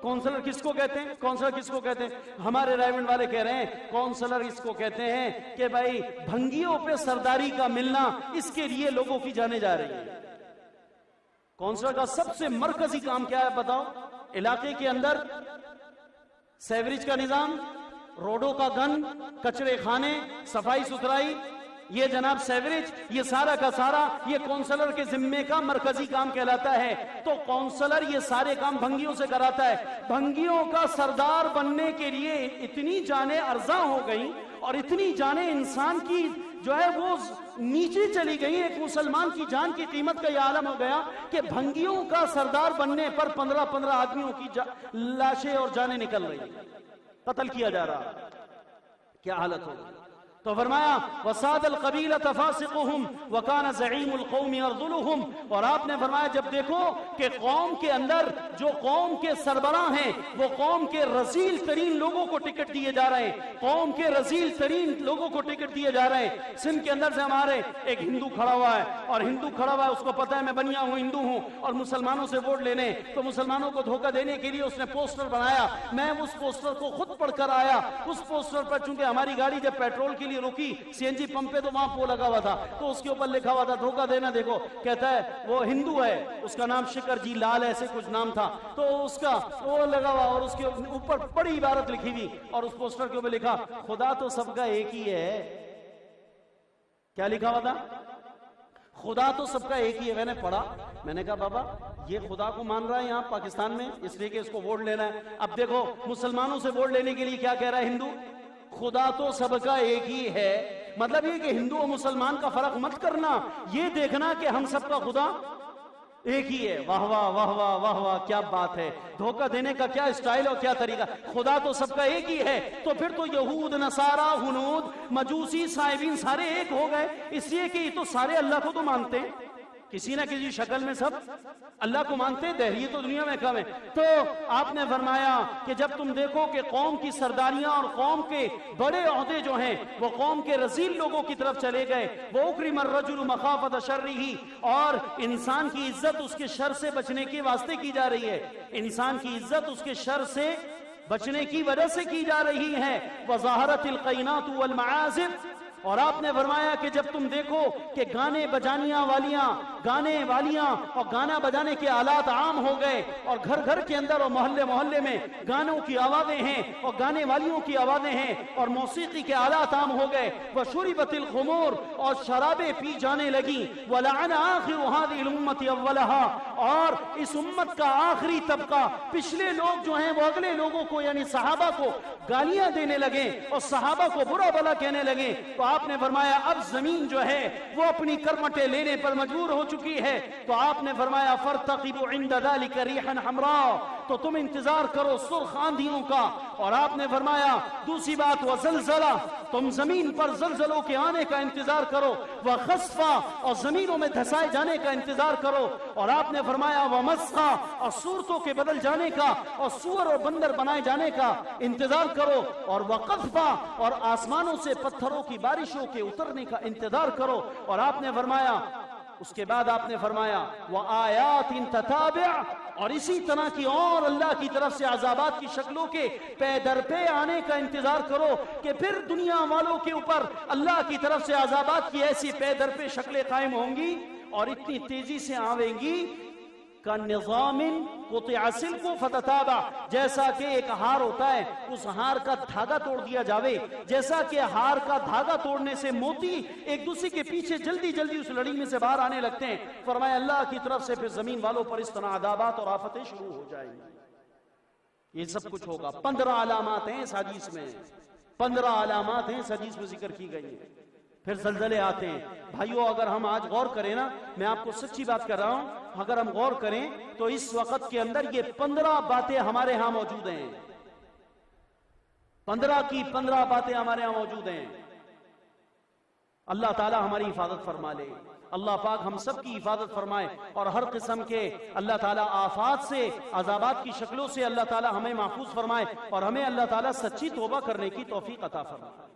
کونسلر کس کو کہتے ہیں؟ کونسلر کس کو کہتے ہیں؟ ہمارے رائمنڈ والے کہہ رہے ہیں کونسلر اس کو کہتے ہیں کہ بھائی بھنگیوں پہ سرداری کا ملنا، اس کے لیے لوگوں کی جانے جا رہی ہیں. کونسلر کا سب سے مرکزی کام کیا ہے بتاؤ؟ علاقے کے اندر سیوریج کا نظام، روڈوں کا گن، کچرے خانے، صفائی ستھرائی، یہ جناب سیوریج، یہ سارا کا سارا یہ کونسلر کے ذمے کا مرکزی کام کہلاتا ہے. تو کونسلر یہ سارے کام بھنگیوں سے کراتا ہے. بھنگیوں کا سردار بننے کے لیے اتنی جانیں ارزاں ہو گئیں اور اتنی جانیں انسان کی جو ہے وہ نیچے چلی گئی. ایک مسلمان کی جان کی قیمت کا یہ عالم ہو گیا کہ بھنگیوں کا سردار بننے پر 15 آدمیوں کی لاشیں اور جانیں نکل رہی ہیں، قتل کیا جا رہا. کیا حالت ہو گئی؟ تو فرمایا وَسَادَ الْقَبِيلَةَ فَاسِقُهُمْ وَكَانَ زَعِيمُ الْقَوْمِ يَرْذُلُهُمْ. اور آپ نے فرمایا جب دیکھو کہ قوم کے اندر جو قوم کے سربراہ ہیں وہ قوم کے رذیل ترین لوگوں کو ٹکٹ دیے جا رہے ہیں، قوم کے رذیل ترین لوگوں کو ٹکٹ دیے جا رہے ہیں. سندھ کے اندر سے ہمارے ایک ہندو کھڑا ہوا ہے، اور ہندو کھڑا ہوا ہے، اس کو پتہ ہے میں بنیا ہوں، ہندو ہوں اور مسلمانوں سے ووٹ لینے، تو مسلمانوں کو دھوکہ دینے کے لیے اس نے پوسٹر بنایا. میں اس پوسٹر کو خود پڑھ کر آیا. اس پوسٹر پر چونکہ ہماری گاڑی جب پیٹرول کے لیے رکی سی این جی پمپ پہ تو وہاں پو لگا ہوا تھا، تو اس کے اوپر لکھا ہوا تھا دھوکہ دینا. دیکھو کہتا ہے وہ ہندو ہے، اس کا نام شکر جی لال ایسے کچھ نام تھا، تو اس کا وہ لگا ہوا اور اس کے اوپر بڑی عبارت لکھی ہوئی اور اس پوسٹر کے اوپر لکھا خدا تو سب کا ایک ہی ہے. کیا لکھا ہوا تھا؟ خدا تو سب کا ایک ہی ہے. میں نے پڑھا، میں نے کہا بابا یہ خدا کو مان رہا ہے یہاں پاکستان میں اس لیے کہ اس کو ووٹ لینا ہے. اب دیکھو مسلمانوں سے ووٹ لینے کے لیے کیا کہہ رہا ہے ہندو؟ خدا تو سب کا ایک ہی ہے. مطلب یہ کہ ہندو اور مسلمان کا فرق مت کرنا، یہ دیکھنا کہ ہم سب کا خدا ایک ہی ہے. واہ واہ واہ واہ واہ واہ، کیا بات ہے! دھوکہ دینے کا کیا اسٹائل اور کیا طریقہ! خدا تو سب کا ایک ہی ہے. تو پھر تو یہود، نصارہ، ہنود، مجوسی، صائبین سارے ایک ہو گئے، اس لیے کہ یہ تو سارے اللہ کو تو مانتے ہیں، کسی نہ کسی شکل میں سب اللہ کو مانتے ہیں. دہریے تو دنیا میں کم ہے. تو آپ نے فرمایا کہ جب تم دیکھو کہ قوم کی سرداریاں اور قوم کے بڑے عہدے جو ہیں وہ قوم کے رذیل لوگوں کی طرف چلے گئے. وَأُكْرِمَ الرَّجُلُ مَخَافَةَ شَرِّهِ، اور انسان کی عزت اس کے شر سے بچنے کے واسطے کی جا رہی ہے. انسان کی عزت اس کے شر سے بچنے کی وجہ سے کی جا رہی ہے. وَظَهَرَتِ الْقَيْنَاتُ وَالْمَعَازِفُ، اور آپ نے فرمایا کہ جب تم دیکھو کہ گانے بجانیاں والیاں اور گانا بجانے کے آلات عام ہو گئے اور گھر گھر کے اندر اور محلے محلے میں گانوں کی آوازیں ہیں اور گانے والیوں کی آوازیں ہیں اور موسیقی کے آلات عام ہو گئے. وَشُرِبَتِ الْخُمُورُ، اور شرابیں پی جانے لگیں. وَلَعَنَ آخِرُ هَذِهِ الْأُمَّةِ أَوَّلَهَا، اور اس امت کا آخری طبقہ پچھلے لوگ جو ہیں وہ اگلے لوگوں کو یعنی صحابہ کو گالیاں دینے لگے اور صحابہ کو برا بھلا کہنے لگے، تو آپ نے فرمایا اب زمین جو ہے وہ اپنی کرمٹیں لینے پر مجبور ہو چکی ہے، تو آپ نے فرمایا فَارْتَقِبُوا عِنْدَ ذَلِكَ رِيحًا حَمْرَاءَ، تو تم انتظار کرو سرخ آندھیوں کا، اور آپ نے فرمایا دوسری بات وَزَلْزَلَ، تم زمین پر زلزلوں کے آنے کا انتظار کرو، وَخَسْفَ، اور زمینوں میں دھسائے جانے کا انتظار کرو، اور آپ نے فرمایا وَمَسْخَ، اور صورتوں کے بدل جانے کا اور سور اور بندر بنائے جانے کا انتظار کرو، اور وَقَذْفَ، اور آسمانوں سے پتھروں کی بارشوں کے اترنے کا انتظار کرو، اور آپ نے فرمایا اس کے بعد آپ نے فرمایا وَآيَاتٍ تَتَابِعْ، اور اسی طرح کی اور اللہ کی طرف سے عذابات کی شکلوں کے پے در پے آنے کا انتظار کرو کہ پھر دنیا والوں کے اوپر اللہ کی طرف سے عذابات کی ایسی پے در پے شکلیں قائم ہوں گی اور اتنی تیزی سے آویں گی كَنِظَامٍ قُطِعَ سِلْكُ فَتَتَابَعْ، جیسا کہ ایک ہار ہوتا ہے اس ہار کا دھاگا توڑ دیا جاوے، جیسا کہ ہار کا دھاگا توڑنے سے موتی ایک دوسرے کے پیچھے جلدی جلدی اس لڑی میں سے باہر آنے لگتے ہیں، فرمایا اللہ کی طرف سے پھر زمین والوں پر اس طرح عذابات اور آفتیں شروع ہو جائیں گی۔ یہ سب کچھ ہوگا۔ 15 علامات ہیں اس حدیث میں، 15 علامات ہیں اس حدیث میں ذکر کی گئی ہیں۔ پھر زلزلے آتے ہیں۔ بھائیو اگر ہم آج غور کریں نا، میں آپ کو سچی بات کر رہا ہوں، اگر ہم غور کریں تو اس وقت کے اندر یہ 15 باتیں ہمارے ہاں موجود ہیں، 15 کی 15 باتیں ہمارے ہاں موجود ہیں۔ اللہ تعالی ہماری حفاظت فرما لے، اللہ پاک ہم سب کی حفاظت فرمائے، اور ہر قسم کے اللہ تعالیٰ آفات سے عذابات کی شکلوں سے اللہ تعالیٰ ہمیں محفوظ فرمائے، اور ہمیں اللہ تعالیٰ سچی توبہ کرنے کی توفیق عطا فرمائے۔